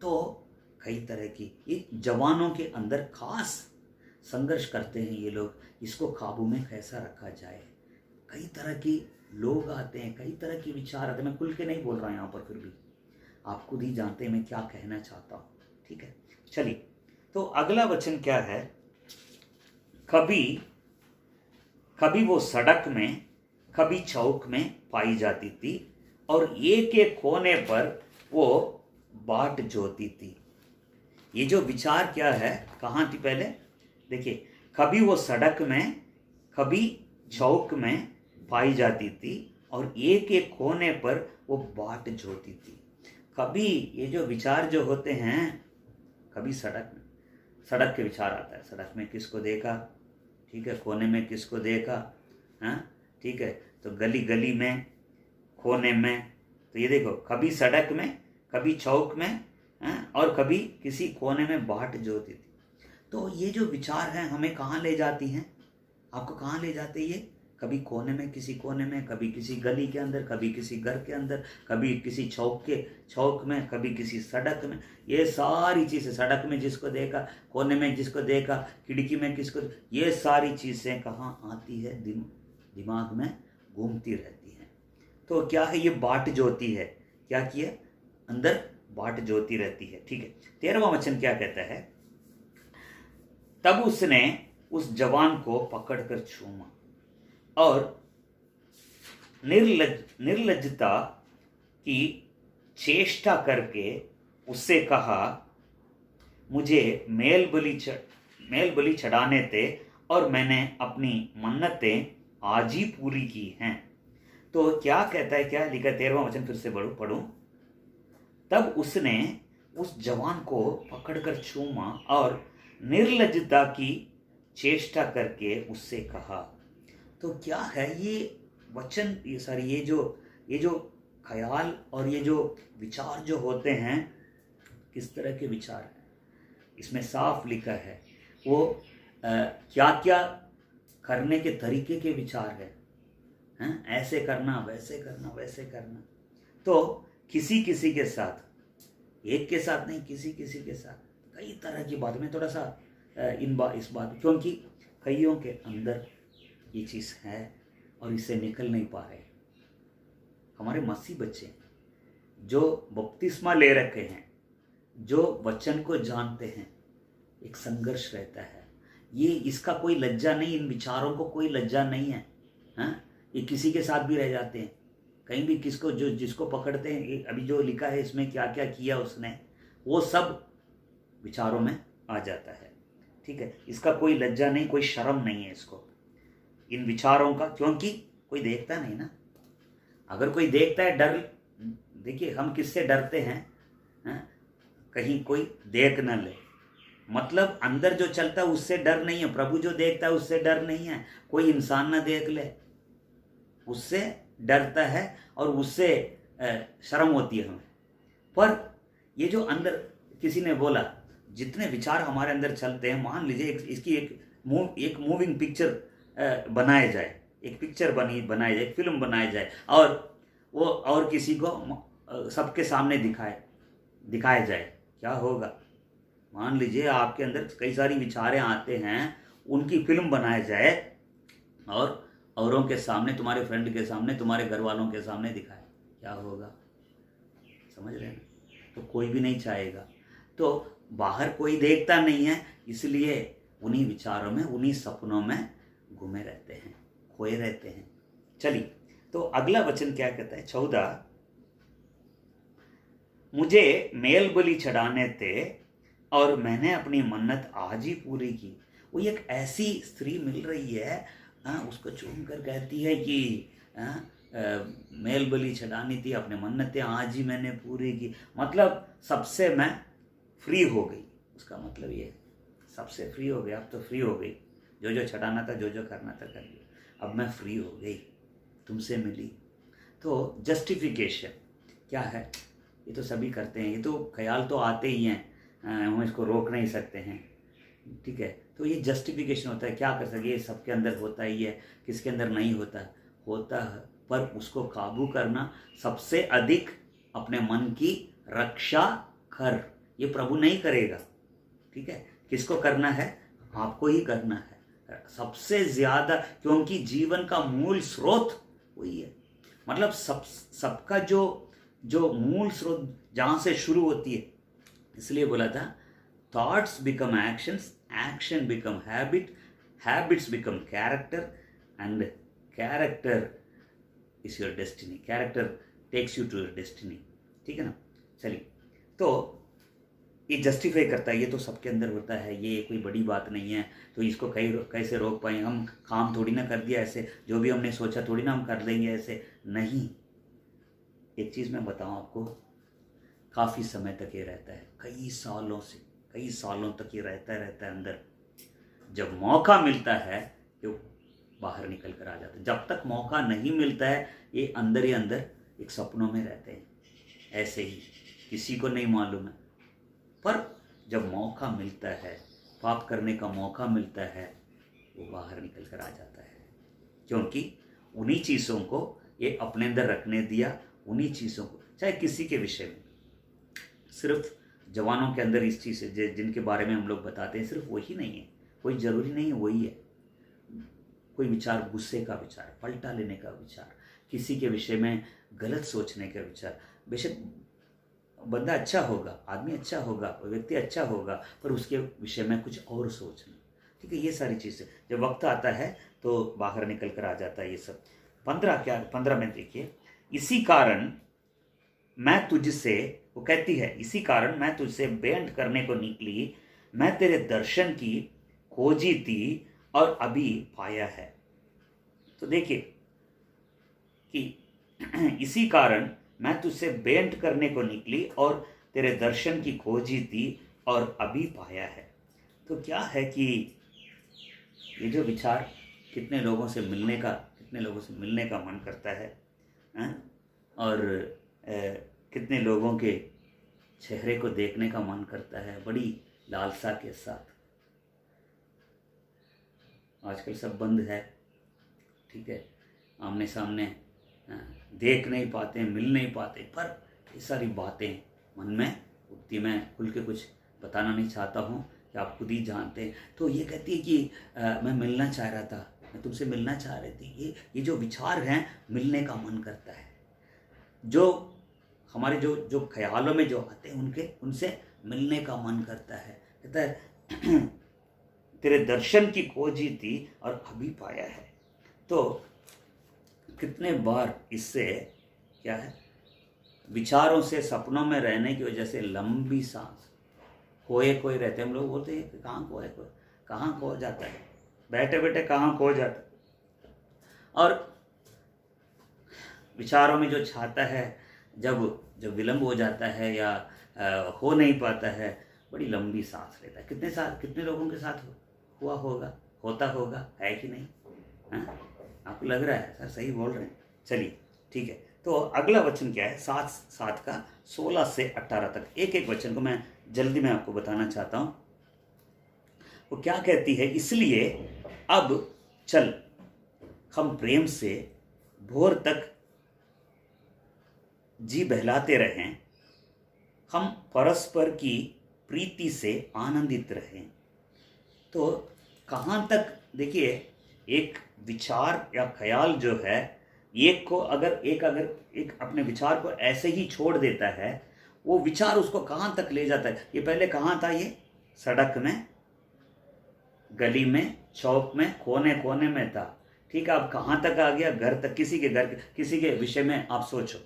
तो कई तरह की, ये जवानों के अंदर खास संघर्ष करते हैं ये लोग, इसको काबू में कैसा रखा जाए। कई तरह की लोग आते हैं, कई तरह के विचार आते हैं, मैं खुल के नहीं बोल रहा यहाँ पर, फिर भी आप खुद ही जानते हैं मैं क्या कहना चाहता हूँ, ठीक है। चलिए, तो अगला वचन क्या है, कभी कभी वो सड़क में, कभी चौक में पाई जाती थी और एक एक कोने पर वो बाट जोती थी। ये जो विचार क्या है, कहाँ थी पहले, देखिए, कभी वो सड़क में, कभी चौक में पाई जाती थी और एक एक कोने पर वो बाट जोती थी। कभी ये जो विचार जो होते हैं, कभी सड़क में, सड़क के विचार आता है, सड़क में किसको देखा, ठीक है, कोने में किसको देखा, हाँ, ठीक है, तो गली गली में, कोने में, तो ये देखो, कभी सड़क में, कभी चौक में, हाँ, और कभी किसी कोने में बाट जोती थी। तो ये जो विचार हैं हमें कहाँ ले जाती हैं, आपको कहाँ ले जाते हैं ये, कभी कोने में, किसी कोने में, कभी किसी गली के अंदर, कभी किसी घर के अंदर, कभी किसी चौक में, कभी किसी सड़क में। ये सारी चीज़ें, सड़क में जिसको देखा, कोने में जिसको देखा, खिड़की में किसको, ये सारी चीज़ें कहाँ आती है, दिमाग में घूमती रहती हैं। तो क्या है, ये बाट जोती है, क्या किया, अंदर बाट जोती रहती है, ठीक है। 13वां वचन क्या कहता है, तब उसने उस जवान को पकड़कर चूमा और निर्लज्जता की चेष्टा करके उससे कहा, मुझे मेल बलि चढ़ाने थे और मैंने अपनी मन्नतें आज ही पूरी की हैं। तो क्या कहता है, क्या लिखा, 13वां वचन फिर से पढ़ूं। तब उसने उस जवान को पकड़कर चूमा और निर्लज्जता की चेष्टा करके उससे कहा। तो क्या है ये वचन, ये सारी ये जो ख्याल और ये जो विचार जो होते हैं, किस तरह के विचार हैं, इसमें साफ लिखा है वो क्या क्या करने के तरीके के विचार हैं, ऐसे करना, वैसे करना, वैसे करना। तो किसी किसी के साथ, एक के साथ नहीं, किसी किसी के साथ कई तरह की बात में, थोड़ा सा इस बात, क्योंकि कईयों के अंदर ये चीज़ है और इससे निकल नहीं पा रहे। हमारे मसीह बच्चे जो बपतिस्मा ले रखे हैं, जो वचन को जानते हैं, एक संघर्ष रहता है। ये इसका कोई लज्जा नहीं, इन विचारों को कोई लज्जा नहीं है, हाँ, ये किसी के साथ भी रह जाते हैं, कहीं भी किसको जिसको पकड़ते हैं। अभी जो लिखा है इसमें क्या क्या किया उसने, वो सब विचारों में आ जाता है, ठीक है। इसका कोई लज्जा नहीं, कोई शर्म नहीं है इसको, इन विचारों का, क्योंकि कोई देखता नहीं ना। अगर कोई देखता है, डर, देखिए हम किससे डरते हैं, कहीं कोई देख न ले, मतलब अंदर जो चलता है उससे डर नहीं है, प्रभु जो देखता है उससे डर नहीं है, कोई इंसान ना देख ले उससे डरता है और उससे शर्म होती है हमें। पर ये जो अंदर, किसी ने बोला, जितने विचार हमारे अंदर चलते हैं, मान लीजिए इसकी एक मूविंग पिक्चर बनाया जाए, एक पिक्चर बनाई जाए, फिल्म बनाई जाए, और वो और किसी को सबके सामने दिखाया जाए, क्या होगा? मान लीजिए आपके अंदर कई सारी विचारें आते हैं, उनकी फिल्म बनाया जाए और औरों के सामने, तुम्हारे फ्रेंड के सामने, तुम्हारे घर वालों के सामने दिखाए, क्या होगा? समझ रहे हैं? तो कोई भी नहीं चाहेगा। तो बाहर कोई देखता नहीं है, इसलिए उन्हीं विचारों में, उन्हीं सपनों में घूमे रहते हैं, खोए रहते हैं। चलिए, तो अगला वचन क्या कहता है? 14, मुझे मेल बलि चढ़ाने थे और मैंने अपनी मन्नत आज ही पूरी की। वो एक ऐसी स्त्री मिल रही है, उसको चूम कर कहती है कि मेल बलि चढ़ानी थी, अपने मन्नतें आज ही मैंने पूरी की। मतलब सबसे मैं फ्री हो गई, उसका मतलब ये, सबसे फ्री हो गई। अब तो फ्री हो गई, जो जो चढ़ाना था, जो जो करना था कर लिया, अब मैं फ्री हो गई, तुमसे मिली। तो जस्टिफिकेशन क्या है? ये तो सभी करते हैं, ये तो ख्याल तो आते ही हैं, हम इसको रोक नहीं सकते हैं, ठीक है? तो ये जस्टिफिकेशन होता है, क्या कर सके, ये सबके अंदर होता ही है, किसके अंदर नहीं होता? होता है, पर उसको काबू करना, सबसे अधिक अपने मन की रक्षा कर, ये प्रभु नहीं करेगा, ठीक है? किसको करना है? आपको ही करना है सबसे ज्यादा, क्योंकि जीवन का मूल स्रोत वही है। मतलब सबका जो मूल स्रोत जहां से शुरू होती है, इसलिए बोला था thoughts become actions, action become habit, habits become character, and character is your destiny, character takes you to your destiny, ठीक है ना? चलिए, तो ये जस्टिफाई करता है, ये तो सबके अंदर होता है, ये कोई बड़ी बात नहीं है, तो इसको कैसे रोक पाए? हम काम थोड़ी ना कर दिया ऐसे, जो भी हमने सोचा थोड़ी ना हम कर लेंगे ऐसे, नहीं। एक चीज़ मैं बताऊं आपको, काफ़ी समय तक ये रहता है, कई सालों तक ये रहता है अंदर। जब मौका मिलता है तो बाहर निकल कर आ जाता है। जब तक मौका नहीं मिलता है, ये अंदर ही अंदर एक सपनों में रहते हैं, ऐसे ही, किसी को नहीं मालूम है। पर जब मौका मिलता है, पाप करने का मौका मिलता है, वो बाहर निकल कर आ जाता है, क्योंकि उन्हीं चीज़ों को ये अपने अंदर रखने दिया, उन्हीं चीज़ों को, चाहे किसी के विषय में, सिर्फ जवानों के अंदर इस चीज़ से जिनके बारे में हम लोग बताते हैं, सिर्फ वही नहीं है, कोई ज़रूरी नहीं है वही है। कोई विचार, गुस्से का विचार, पलटा लेने का विचार, किसी के विषय में गलत सोचने का विचार, बेशक बंदा अच्छा होगा, आदमी अच्छा होगा, व्यक्ति अच्छा होगा, पर उसके विषय में कुछ और सोचना, ठीक है? ये सारी चीज़ें जब वक्त आता है तो बाहर निकल कर आ जाता है ये सब। 15 में देखिए, इसी कारण मैं तुझसे, वो कहती है, इसी कारण मैं तुझसे भेंट करने को निकली, मैं तेरे दर्शन की खोजी थी और अभी पाया है। तो देखिए कि इसी कारण मैं तुझसे भेंट करने को निकली और तेरे दर्शन की खोजी थी और अभी पाया है। तो क्या है कि ये जो विचार, कितने लोगों से मिलने का मन करता है, और कितने लोगों के चेहरे को देखने का मन करता है बड़ी लालसा के साथ। आजकल सब बंद है, ठीक है? आमने सामने देख नहीं पाते, मिल नहीं पाते, पर ये सारी बातें मन में उठती। मैं खुल के कुछ बताना नहीं चाहता हूँ कि आप खुद ही जानते हैं। तो ये कहती है कि मैं मिलना चाह रहा था, मैं तुमसे मिलना चाह रही थी। ये जो विचार हैं, मिलने का मन करता है, जो हमारे जो ख्यालों में जो आते हैं, उनसे मिलने का मन करता है। कहता है तेरे दर्शन की खोजी थी और अभी पाया है। तो कितने बार इससे क्या है, विचारों से, सपनों में रहने की वजह से लंबी सांस, खोए रहते हैं। हम लोग बोलते हैं कि कहाँ खो जाता है, बैठे बैठे कहाँ खो जाता है। और विचारों में जो छाता है, जब विलंब हो जाता है या हो नहीं पाता है, बड़ी लंबी सांस लेता है। कितने लोगों के साथ होता होगा, है कि नहीं? आपको लग रहा है सर सही बोल रहे हैं? चलिए ठीक है। तो अगला वचन क्या है, 7 का 16 से 18 तक। एक वचन को मैं जल्दी में आपको बताना चाहता हूँ। वो क्या कहती है, इसलिए अब चल हम प्रेम से भोर तक जी बहलाते रहें, हम परस्पर की प्रीति से आनंदित रहें। तो कहाँ तक, देखिए, एक विचार या ख्याल जो है, अगर एक अपने विचार को ऐसे ही छोड़ देता है, वो विचार उसको कहाँ तक ले जाता है। ये पहले कहाँ था? ये सड़क में, गली में, चौक में, कोने कोने में था। ठीक है, अब कहाँ तक आ गया? घर तक, किसी के विषय में आप सोचो।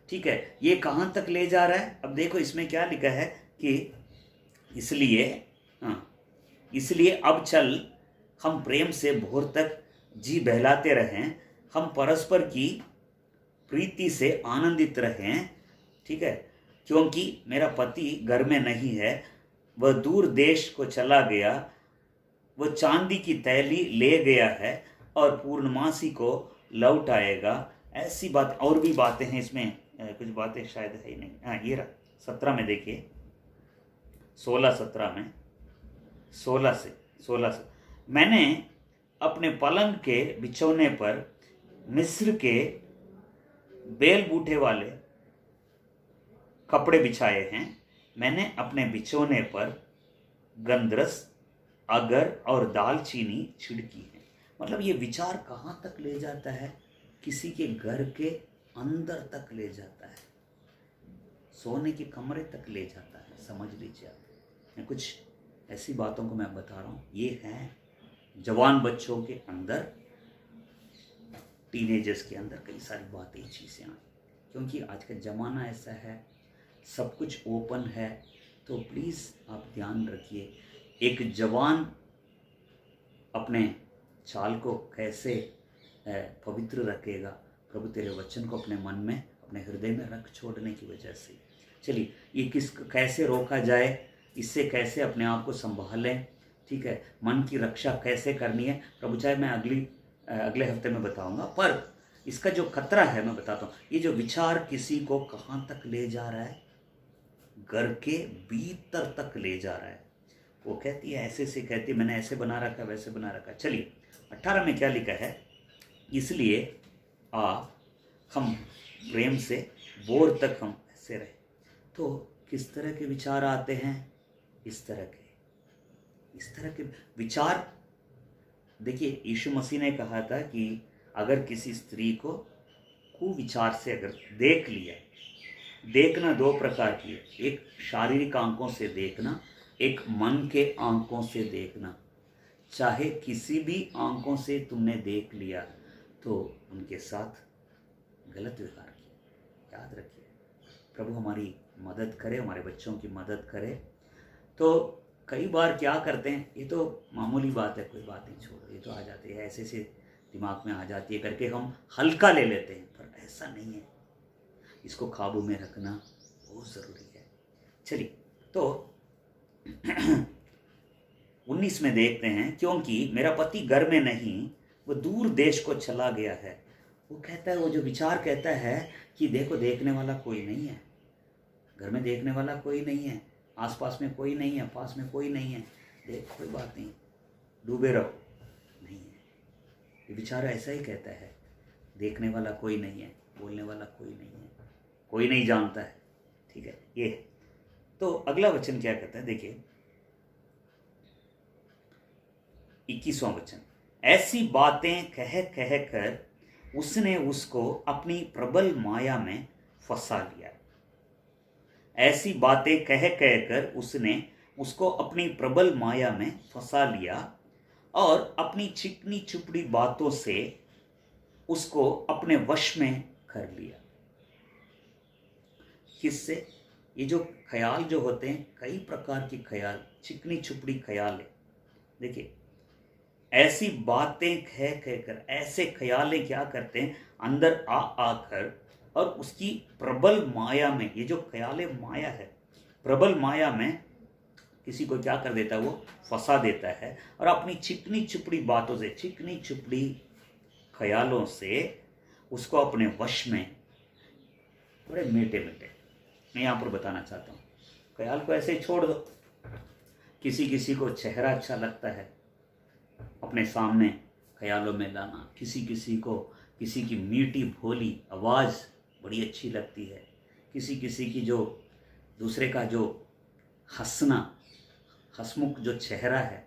ठीक है, ये कहाँ तक ले जा रहा है? अब देखो इसमें क्या लिखा है कि इसलिए अब चल हम प्रेम से भोर तक जी बहलाते रहें, हम परस्पर की प्रीति से आनंदित रहें। ठीक है, क्योंकि मेरा पति घर में नहीं है, वह दूर देश को चला गया, वह चांदी की थैली ले गया है और पूर्णमासी को लौट आएगा। ऐसी बात, और भी बातें हैं इसमें, कुछ बातें शायद है ही नहीं। हाँ, ये रहा 17 में, देखिए 16-17 में, 16 से मैंने अपने पलंग के बिछौने पर मिस्र के बेल बूटे वाले कपड़े बिछाए हैं। मैंने अपने बिछौने पर गंधरस, अगर और दालचीनी छिड़की है। मतलब ये विचार कहाँ तक ले जाता है? किसी के घर के अंदर तक ले जाता है, सोने के कमरे तक ले जाता है। समझ लीजिए आप, मैं कुछ ऐसी बातों को मैं बता रहा हूँ। ये है जवान बच्चों के अंदर, टीनेजर्स के अंदर कई सारी बातें, चीज़ें आई, क्योंकि आज का ज़माना ऐसा है, सब कुछ ओपन है। तो प्लीज़ आप ध्यान रखिए, एक जवान अपने चाल को कैसे पवित्र रखेगा? प्रभु तेरे वचन को अपने मन में, अपने हृदय में रख छोड़ने की वजह से। चलिए, ये कैसे रोका जाए, इससे कैसे अपने आप को संभालें? ठीक है, मन की रक्षा कैसे करनी है, प्रभु चाहे मैं अगले हफ्ते में बताऊंगा। पर इसका जो खतरा है मैं बताता हूँ। ये जो विचार किसी को कहाँ तक ले जा रहा है? घर के भीतर तक ले जा रहा है। वो कहती है, ऐसे से कहती है, मैंने ऐसे बना रखा, वैसे बना रखा। चलिए 18 में क्या लिखा है? इसलिए हम प्रेम से भोर तक हम ऐसे रहे। तो किस तरह के विचार आते हैं? इस तरह के विचार। देखिए, यीशु मसीह ने कहा था कि अगर किसी स्त्री को कुविचार से अगर देख लिया, देखना दो प्रकार की है, एक शारीरिक आंखों से देखना, एक मन के आंखों से देखना। चाहे किसी भी आंखों से तुमने देख लिया तो उनके साथ गलत व्यवहार किया। याद रखिए, प्रभु हमारी मदद करे, हमारे बच्चों की मदद करे। तो कई बार क्या करते हैं, ये तो मामूली बात है, कोई बात नहीं, छोड़ो, ये तो आ जाती है, ऐसे से दिमाग में आ जाती है करके हम हल्का ले लेते हैं, पर ऐसा नहीं है। इसको काबू में रखना बहुत ज़रूरी है। चलिए, तो 19 में देखते हैं, क्योंकि मेरा पति घर में नहीं, वो दूर देश को चला गया है। वो कहता है, वो जो विचार कहता है कि देखो, देखने वाला कोई नहीं है, घर में देखने वाला कोई नहीं है, आसपास में कोई नहीं है, पास में कोई नहीं है, देख कोई बात नहीं, डूबे रहो। नहीं है, ये विचार ऐसा ही कहता है, देखने वाला कोई नहीं है, बोलने वाला कोई नहीं है, कोई नहीं जानता है। ठीक है, ये। तो अगला वचन क्या कहता है, देखिए 21वां वचन, ऐसी बातें कह कह कर उसने उसको अपनी प्रबल माया में फंसा लिया। ऐसी बातें कह कह कर उसने उसको अपनी प्रबल माया में फंसा लिया और अपनी चिकनी चुपड़ी बातों से उसको अपने वश में कर लिया। किससे? ये जो ख्याल जो होते हैं, कई प्रकार के ख्याल, चिकनी चुपड़ी ख्याल है। देखिए, ऐसी बातें कह कहकर ऐसे ख्यालें क्या करते हैं, अंदर आकर और उसकी प्रबल माया में, ये जो ख्याल माया है, प्रबल माया में किसी को क्या कर देता है, वो फंसा देता है और अपनी चिकनी चुपड़ी बातों से, चिकनी चुपड़ी ख्यालों से उसको अपने वश में, बड़े मीठे मीठे मैं यहाँ पर बताना चाहता हूँ, ख्याल को ऐसे ही छोड़ दो। किसी को चेहरा अच्छा लगता है, अपने सामने ख्यालों में लाना। किसी को किसी की मीठी भोली आवाज़ बड़ी अच्छी लगती है, किसी किसी की जो दूसरे का जो हंसना, हंसमुख जो चेहरा है,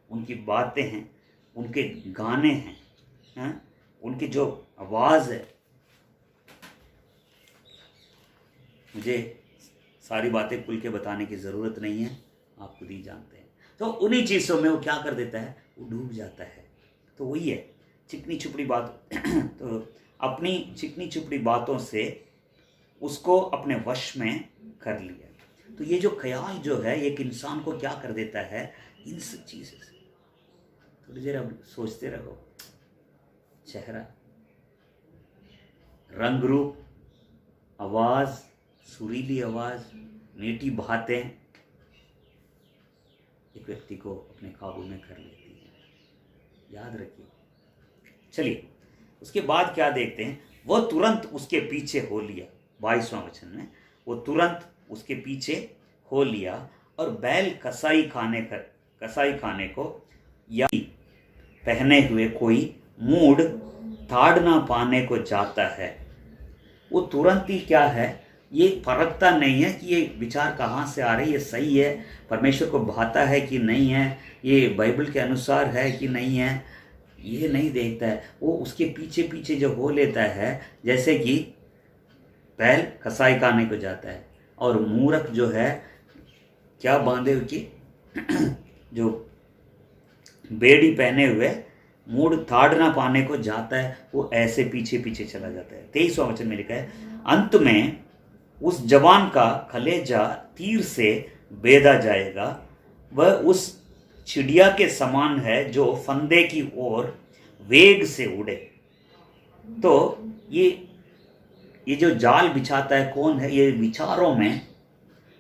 उनकी बातें हैं, उनके गाने हैं, उनकी जो आवाज़ है, मुझे सारी बातें खुल के बताने की ज़रूरत नहीं है, आप खुद ही जानते हैं। तो उन्हीं चीज़ों में वो क्या कर देता है, वो डूब जाता है। तो वही है चिकनी चुपड़ी बात तो अपनी चिकनी चुपड़ी बातों से उसको अपने वश में कर लिया। तो ये जो ख्याल जो है एक इंसान को क्या कर देता है, इन सब चीज़ों से। थोड़ी देर अब सोचते रहो, चेहरा, रंग रूप, आवाज़, सुरीली आवाज़, मीठी बातें एक व्यक्ति को अपने काबू में कर लेती है, याद रखिए। चलिए उसके बाद क्या देखते हैं, वो तुरंत उसके पीछे हो लिया। 22वां वचन में वो तुरंत उसके पीछे हो लिया और बैल कसाई खाने को या पहने हुए कोई मूढ़ ताड़ ना पाने को जाता है। वो तुरंत ही क्या है, ये परखता नहीं है कि ये विचार कहाँ से आ रहे, ये सही है, परमेश्वर को भाता है कि नहीं है, ये बाइबल के अनुसार है कि नहीं है, ये नहीं देखता है। वो उसके पीछे पीछे जो हो लेता है, जैसे कि बैल कसाई खाने को जाता है और मूर्ख जो है क्या बांधे हुए जो बेड़ी पहने हुए मूढ़ ताड़ ना पाने को जाता है, वो ऐसे पीछे पीछे चला जाता है। 23वां वचन में लिखा है, अंत में उस जवान का कलेजा तीर से बेधा जाएगा, वह उस चिड़िया के समान है जो फंदे की ओर वेग से उड़े। तो ये जो जाल बिछाता है कौन है, ये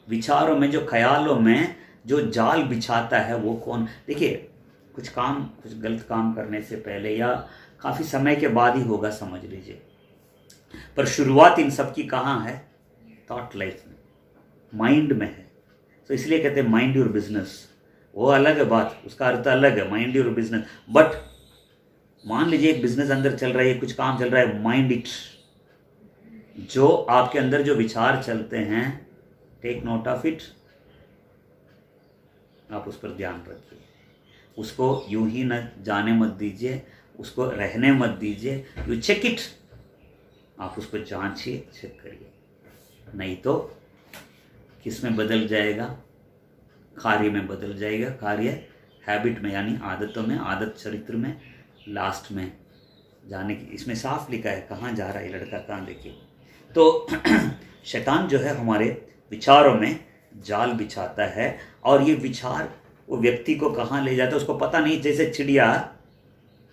विचारों में जो ख्यालों में जो जाल बिछाता है वो कौन। देखिए कुछ गलत काम करने से पहले या काफ़ी समय के बाद ही होगा, समझ लीजिए, पर शुरुआत इन सब की कहाँ है, थॉट लाइफ में, माइंड में है। तो इसलिए कहते हैं माइंड योर बिजनेस। वो अलग है बात, उसका अर्थ अलग है, माइंड योर बिजनेस। बट मान लीजिए एक बिजनेस अंदर चल रहा है, कुछ काम चल रहा है, माइंड इट। जो आपके अंदर जो विचार चलते हैं, टेक नोट ऑफ इट, आप उस पर ध्यान रखिए, उसको यूं ही न जाने मत दीजिए, उसको रहने मत दीजिए, यू चेक इट, आप उसको जांचिए, चेक करिए, नहीं तो किस में बदल जाएगा, कार्य में बदल जाएगा। कार्य हैबिट में यानी आदतों में, आदत चरित्र में, लास्ट में जाने की। इसमें साफ लिखा है कहाँ जा रहा है लड़का, कहाँ देखिए। तो शैतान जो है हमारे विचारों में जाल बिछाता है और ये विचार वो व्यक्ति को कहाँ ले जाता है उसको पता नहीं। जैसे चिड़िया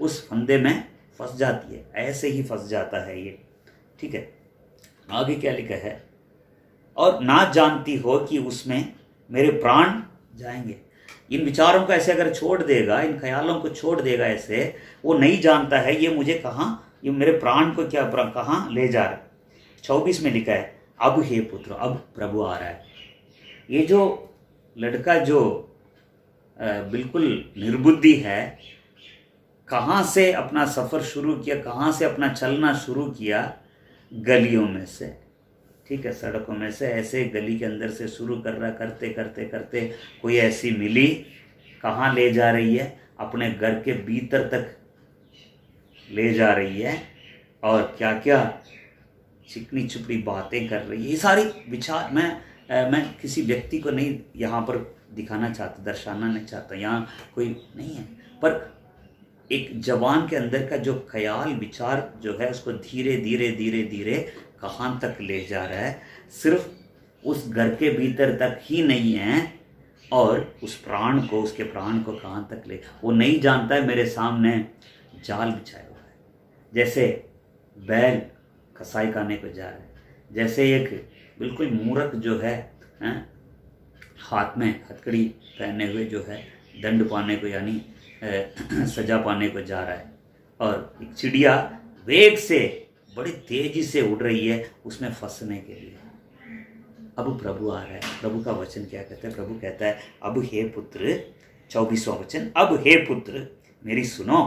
उस फंदे में फंस जाती है, ऐसे ही फंस जाता है ये, ठीक है। आगे क्या लिखा है, और ना जानती हो कि उसमें मेरे प्राण जाएंगे। इन विचारों को ऐसे अगर छोड़ देगा, इन ख्यालों को छोड़ देगा ऐसे, वो नहीं जानता है ये मुझे कहाँ, ये मेरे प्राण को क्या कहाँ ले जा रहा है। 24 में लिखा है, अब हे पुत्र, अब प्रभु आ रहा है। ये जो लड़का जो बिल्कुल निर्बुद्धि है, कहाँ से अपना सफ़र शुरू किया, कहाँ से अपना चलना शुरू किया, गलियों में से, ठीक है, सड़कों में से, ऐसे गली के अंदर से शुरू कर रहा, करते करते करते कोई ऐसी मिली, कहाँ ले जा रही है, अपने घर के भीतर तक ले जा रही है, और क्या क्या चिकनी चुपड़ी बातें कर रही है। ये सारी विचार मैं किसी व्यक्ति को नहीं यहाँ पर दिखाना चाहता, दर्शाना नहीं चाहता, यहाँ कोई नहीं है, पर एक जवान के अंदर का जो ख्याल विचार जो है उसको धीरे धीरे धीरे धीरे कहाँ तक ले जा रहा है, सिर्फ उस घर के भीतर तक ही नहीं है, और उस प्राण को, उसके प्राण को कहाँ तक ले, वो नहीं जानता है मेरे सामने जाल बिछाया हुआ है। जैसे बैल कसाई खाने को जा रहा है, जैसे एक बिल्कुल मूर्ख जो है हाथ में हथकड़ी पहने हुए जो है दंड पाने को यानी सजा पाने को जा रहा है, और एक चिड़िया वेग से बड़ी तेजी से उड़ रही है उसमें फंसने के लिए। अब प्रभु आ रहा है। प्रभु का वचन क्या कहता है, प्रभु कहता है, अब हे पुत्र, 24वां वचन, अब हे पुत्र मेरी सुनो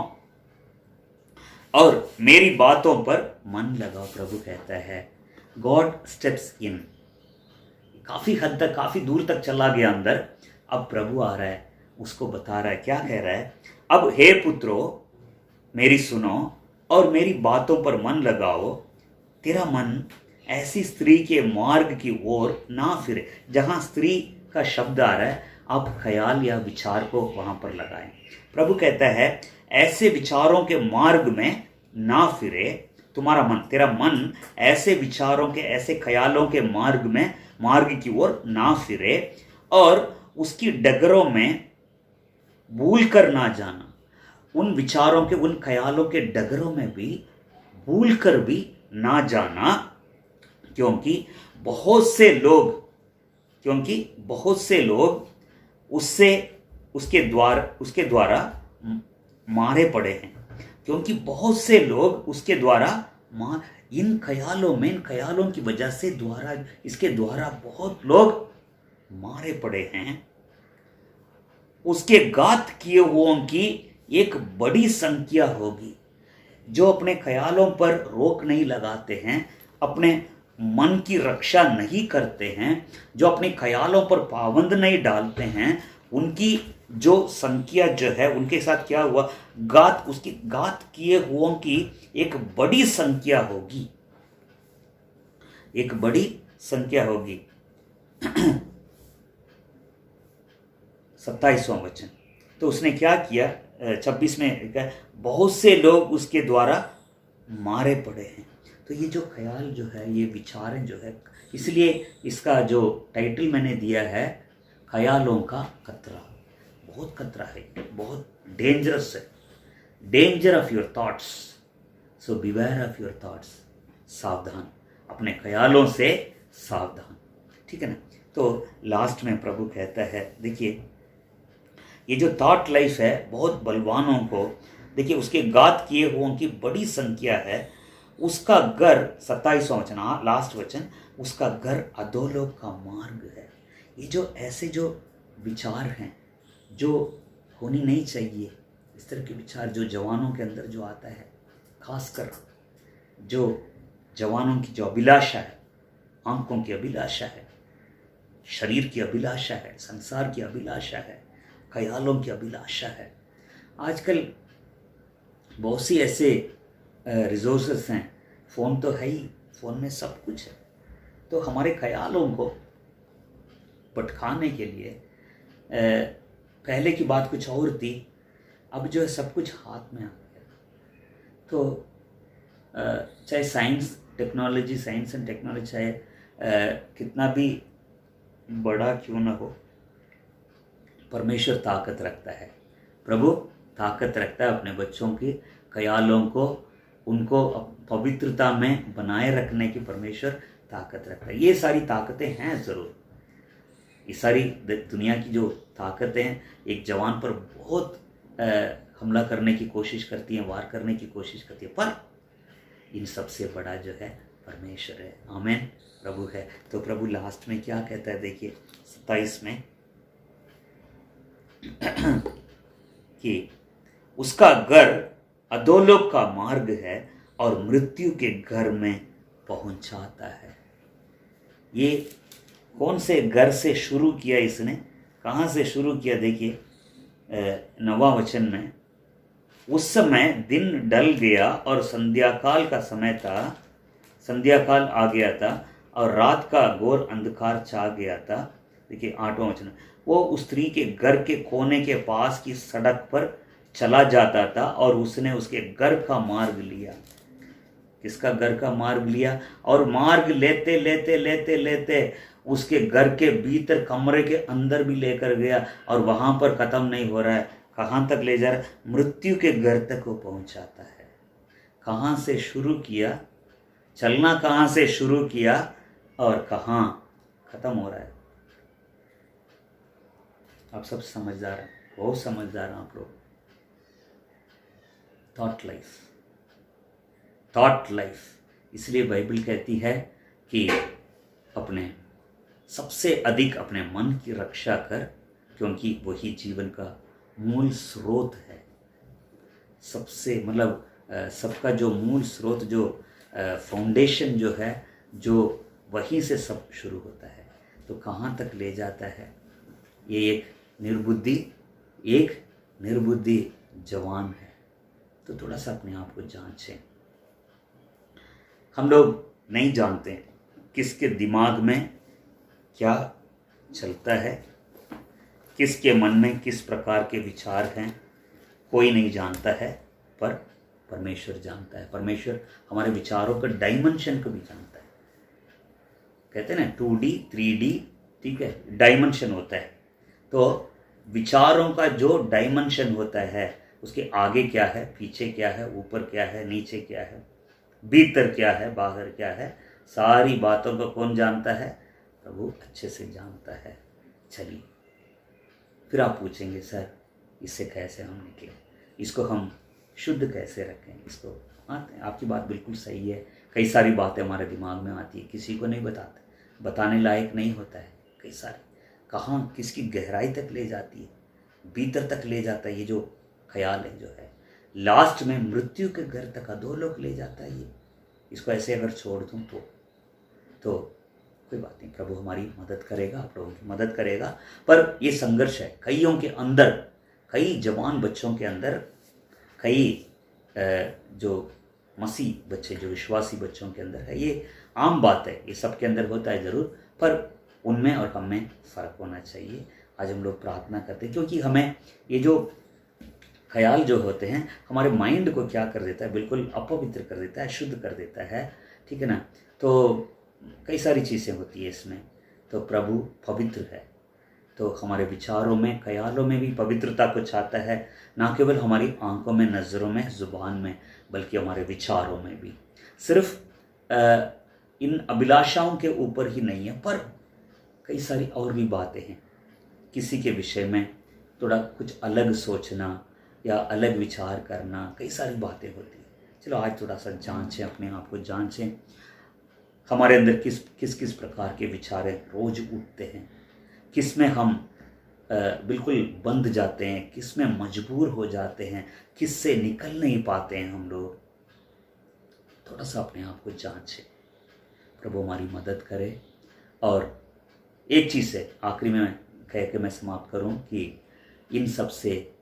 और मेरी बातों पर मन लगाओ। प्रभु कहता है, गॉड स्टेप्स इन काफ़ी हद तक, काफ़ी दूर तक चला गया अंदर। अब प्रभु आ रहा है, उसको बता रहा है, क्या कह रहा है, अब हे पुत्रो मेरी सुनो और मेरी बातों पर मन लगाओ, तेरा मन ऐसी स्त्री के मार्ग की ओर ना फिरे। जहाँ स्त्री का शब्द आ रहा है, आप ख्याल या विचार को वहाँ पर लगाएं। प्रभु कहता है ऐसे विचारों के मार्ग में ना फिरे, तुम्हारा मन, तेरा मन ऐसे विचारों के, ऐसे ख्यालों के मार्ग की ओर ना फिरे, और उसकी डगरों में भूल कर ना जाना। उन विचारों के, उन ख्यालों के डगरों में भी भूल कर भी ना जाना, क्योंकि बहुत से लोग उसके द्वारा मारे पड़े हैं। क्योंकि बहुत से लोग उसके द्वारा इन ख्यालों की वजह से इसके द्वारा बहुत लोग मारे पड़े हैं। उसके घात किए हुओं की एक बड़ी संख्या होगी। जो अपने ख्यालों पर रोक नहीं लगाते हैं, अपने मन की रक्षा नहीं करते हैं, जो अपने ख्यालों पर पाबंद नहीं डालते हैं, उनकी जो संख्या जो है, उनके साथ क्या हुआ, उसकी घात किए हुओं की एक बड़ी संख्या होगी, एक बड़ी संख्या होगी। 27वां वचन, तो उसने क्या किया, 26 में क्या, बहुत से लोग उसके द्वारा मारे पड़े हैं। तो ये जो ख्याल जो है, ये विचारें जो है, इसलिए इसका जो टाइटल मैंने दिया है, ख्यालों का खतरा। बहुत खतरा है, बहुत डेंजरस है। Danger of your thoughts, so beware of your thoughts. सावधान, अपने ख्यालों से सावधान, ठीक है ना। तो लास्ट में प्रभु कहता है, देखिए ये जो थॉट लाइफ है, बहुत बलवानों को, देखिए उसके घात किए हुओं की बड़ी संख्या है। उसका घर, 27वां वचन, लास्ट वचन, उसका घर अधोलोक का मार्ग है। ये जो ऐसे जो विचार हैं जो होनी नहीं चाहिए, इस तरह के विचार जो जवानों के अंदर जो आता है, खासकर जो जवानों की जो अभिलाषा है, आंखों की अभिलाषा है, शरीर की अभिलाषा है, संसार की अभिलाषा है, ख्यालों की अभिलाषा है। आजकल बहुत सी ऐसे रिसोर्सेस हैं, फ़ोन तो है ही, फ़ोन में सब कुछ है। तो हमारे ख्यालों को भटकाने के लिए पहले की बात कुछ और थी, अब जो है सब कुछ हाथ में आ गया। तो चाहे साइंस एंड टेक्नोलॉजी चाहे कितना भी बड़ा क्यों ना हो, परमेश्वर ताकत रखता है, प्रभु ताकत रखता है अपने बच्चों की ख्यालों को, उनको पवित्रता में बनाए रखने की परमेश्वर ताकत रखता है। ये सारी ताकतें हैं ज़रूर, ये सारी दुनिया की जो ताकतें हैं, एक जवान पर बहुत हमला करने की कोशिश करती हैं, वार करने की कोशिश करती है, पर इन सबसे बड़ा जो है परमेश्वर है। आमीन, प्रभु है। तो प्रभु लास्ट में क्या कहता है, देखिए 27 में कि उसका घर अधोलोक का मार्ग है और मृत्यु के घर में पहुंचाता है। ये कौन से घर से शुरू किया इसने, कहाँ से शुरू किया, देखिए 9वां वचन में, उस समय दिन ढल गया और संध्याकाल का समय था, संध्याकाल आ गया था और रात का घोर अंधकार छा गया था। देखिए 8वां वचन, वो उस स्त्री के घर के कोने के पास की सड़क पर चला जाता था और उसने उसके घर का मार्ग लिया। किसका घर का मार्ग लिया? और मार्ग लेते लेते लेते लेते उसके घर के भीतर कमरे के अंदर भी लेकर गया और वहां पर खत्म नहीं हो रहा है। कहाँ तक ले जा रहा है? मृत्यु के घर तक वो पहुंचाता है। कहाँ से शुरू किया, चलना कहाँ से शुरू किया और कहाँ खत्म हो रहा है। आप सब समझदार हैं, बहुत समझदार हैं आप लोग। थॉट लाइफ, इसलिए बाइबल कहती है कि अपने सबसे अधिक अपने मन की रक्षा कर, क्योंकि वही जीवन का मूल स्रोत है। सबसे मतलब सबका जो मूल स्रोत, जो फाउंडेशन जो है, जो वहीं से सब शुरू होता है। तो कहाँ तक ले जाता है। ये एक निर्बुद्धि जवान है। तो थोड़ा सा अपने आप को जांचें। हम लोग नहीं जानते किसके दिमाग में क्या चलता है, किसके मन में किस प्रकार के विचार हैं, कोई नहीं जानता है, पर परमेश्वर जानता है। परमेश्वर हमारे विचारों का डायमेंशन को भी जानता है। कहते हैं ना 2D 3D, ठीक है, डायमेंशन होता है। तो विचारों का जो डायमेंशन होता है, उसके आगे क्या है, पीछे क्या है, ऊपर क्या है, नीचे क्या है, भीतर क्या है, बाहर क्या है, सारी बातों को कौन जानता है? प्रभु अच्छे से जानता है। चलिए, फिर आप पूछेंगे सर इससे कैसे हम निकलें, इसको हम शुद्ध कैसे रखें, इसको आपकी बात बिल्कुल सही है। कई सारी बातें हमारे दिमाग में आती है, किसी को नहीं बताते, बताने लायक नहीं होता है। कई सारी कहाँ किसकी गहराई तक ले जाती है, भीतर तक ले जाता है। ये जो ख्याल है जो है, लास्ट में मृत्यु के घर तक अधोलोक ले जाता है। ये इसको ऐसे अगर छोड़ दूँ तो कोई बात नहीं, प्रभु हमारी मदद करेगा, आप लोगों की मदद करेगा। पर ये संघर्ष है कईयों के अंदर, कई जवान बच्चों के अंदर, कई जो मसीह बच्चे, जो विश्वासी बच्चों के अंदर है। ये आम बात है, ये सबके अंदर होता है ज़रूर, पर उनमें और हम में फ़र्क होना चाहिए। आज हम लोग प्रार्थना करते हैं, क्योंकि हमें ये जो ख्याल जो होते हैं हमारे माइंड को क्या कर देता है, बिल्कुल अपवित्र कर देता है, शुद्ध कर देता है, ठीक है ना। तो कई सारी चीज़ें होती है इसमें। तो प्रभु पवित्र है, तो हमारे विचारों में, ख्यालों में भी पवित्रता को चाहता है, ना केवल हमारी आंखों में, नज़रों में, ज़ुबान में, बल्कि हमारे विचारों में भी। सिर्फ इन अभिलाषाओं के ऊपर ही नहीं है, पर कई सारी और भी बातें हैं। किसी के विषय में थोड़ा कुछ अलग सोचना या अलग विचार करना, कई सारी बातें होती हैं। चलो आज थोड़ा सा जांचें, अपने आप को जांचें, हमारे अंदर किस प्रकार के विचार रोज उठते हैं, किस में हम बिल्कुल बंध जाते हैं, किस में मजबूर हो जाते हैं, किस से निकल नहीं पाते हैं हम लोग। थोड़ा सा अपने आप को जांचें, प्रभु हमारी मदद करे। और एक चीज़ से आखिरी में कह के मैं समाप्त करूं कि इन सब से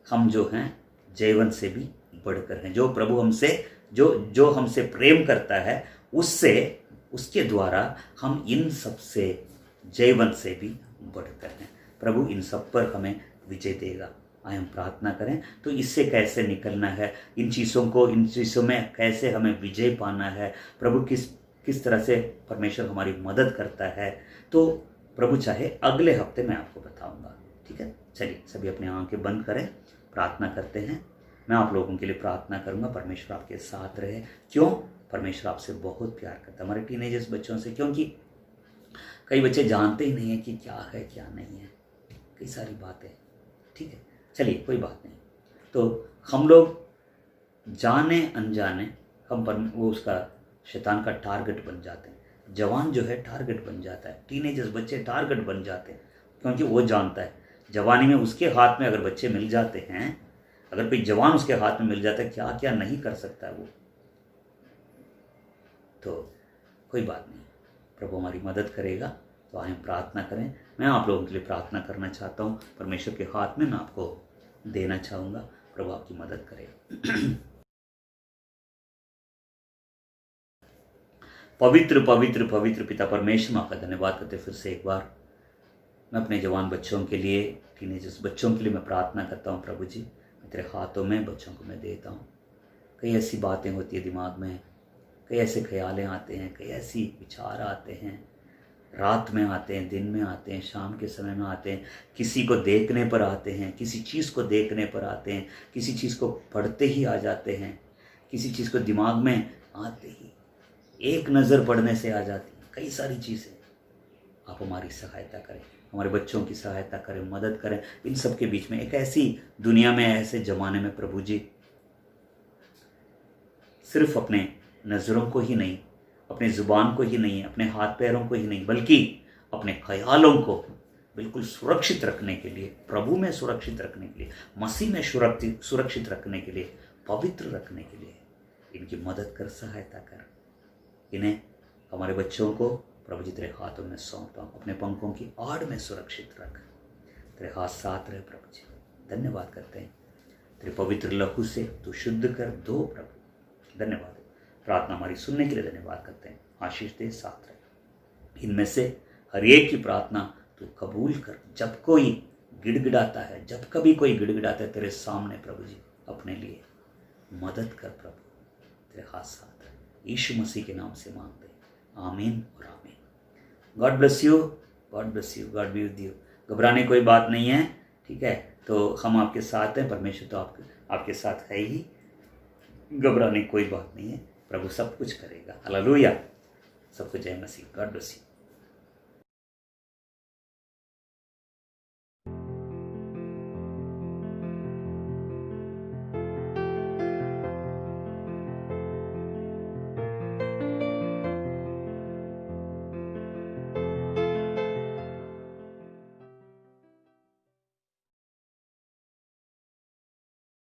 हम जो हैं जीवन से भी बढ़कर हैं। जो प्रभु हमसे जो हमसे प्रेम करता है, उसके द्वारा हम इन सब से जीवन से भी बढ़कर हैं। प्रभु इन सब पर हमें विजय देगा। आए हम प्रार्थना करें। तो इससे कैसे निकलना है, इन चीज़ों में कैसे हमें विजय पाना है, प्रभु किस तरह से परमेश्वर हमारी मदद करता है, तो प्रभु चाहे अगले हफ्ते मैं आपको बताऊंगा, ठीक है। चलिए सभी अपने आंखें बंद करें, प्रार्थना करते हैं। मैं आप लोगों के लिए प्रार्थना करूंगा, परमेश्वर आपके साथ रहे। क्यों? परमेश्वर आपसे बहुत प्यार करता है, हमारे टीनेजर्स बच्चों से, क्योंकि कई बच्चे जानते ही नहीं है कि क्या है क्या नहीं है, कई सारी बातें, ठीक है। चलिए कोई बात नहीं। तो हम लोग जाने अनजाने वो उसका शैतान का टारगेट बन जाते हैं। जवान जो है टारगेट बन जाता है, टीनेजर्स बच्चे टारगेट बन जाते हैं, क्योंकि वो जानता है जवानी में उसके हाथ में अगर बच्चे मिल जाते हैं, अगर कोई जवान उसके हाथ में मिल जाता है, क्या क्या नहीं कर सकता है वो। तो कोई बात नहीं, प्रभु हमारी मदद करेगा। तो आए प्रार्थना करें। मैं आप लोगों के लिए प्रार्थना करना चाहता हूँ, परमेश्वर के हाथ में मैं आपको देना चाहूँगा, प्रभु आपकी मदद करेगा। पवित्र पवित्र पवित्र पिता परमेश्वर, आपका धन्यवाद करते फिर से एक बार मैं अपने जवान बच्चों के लिए, टीनेजर्स बच्चों के लिए मैं प्रार्थना करता हूँ। प्रभु जी, मैं तेरे हाथों में बच्चों को मैं देता हूँ। कई ऐसी बातें होती है दिमाग में, कई ऐसे ख्यालें आते हैं, कई ऐसी विचार आते हैं, रात में आते हैं, दिन में आते हैं, शाम के समय में आते हैं, किसी को देखने पर आते हैं, किसी चीज़ को देखने पर आते हैं, किसी चीज़ को पढ़ते ही आ जाते हैं, किसी चीज़ को दिमाग में आते ही एक नज़र पड़ने से आ जाती है, कई सारी चीज़ें। आप हमारी सहायता करें, हमारे बच्चों की सहायता करें, मदद करें। इन सब के बीच में एक ऐसी दुनिया में, ऐसे ज़माने में प्रभु जी, सिर्फ अपने नज़रों को ही नहीं, अपने ज़ुबान को ही नहीं, अपने हाथ पैरों को ही नहीं, बल्कि अपने ख्यालों को बिल्कुल सुरक्षित रखने के लिए, प्रभु में सुरक्षित रखने के लिए, मसीह में सुरक्षित रखने के लिए, पवित्र रखने के लिए इनकी मदद कर, सहायता कर। इन्हें, हमारे बच्चों को प्रभु जी तेरे हाथों में सौंपता हूँ, अपने पंखों की आड़ में सुरक्षित रख, तेरे हाथ साथ रहे प्रभु जी। धन्यवाद करते हैं, तेरे पवित्र लहू से तू शुद्ध कर दो प्रभु। धन्यवाद, प्रार्थना हमारी सुनने के लिए धन्यवाद करते हैं। आशीष दे, साथ रहे। इनमें से हर एक की प्रार्थना तू कबूल कर। जब कोई गिड़गिड़ाता है, जब कभी कोई गिड़गिड़ाता है तेरे सामने प्रभु जी, अपने लिए मदद कर प्रभु, तेरे हाथ साथ रहे। यीशु मसीह के नाम से मांगते, आमीन और आमीन। God bless you, God bless you, God be with you. घबराने कोई बात नहीं है, ठीक है, तो हम आपके साथ हैं, परमेश्वर तो आपके साथ है ही, घबराने कोई बात नहीं है, प्रभु सब कुछ करेगा। हालेलुया, सबको जय मसीह। God bless you.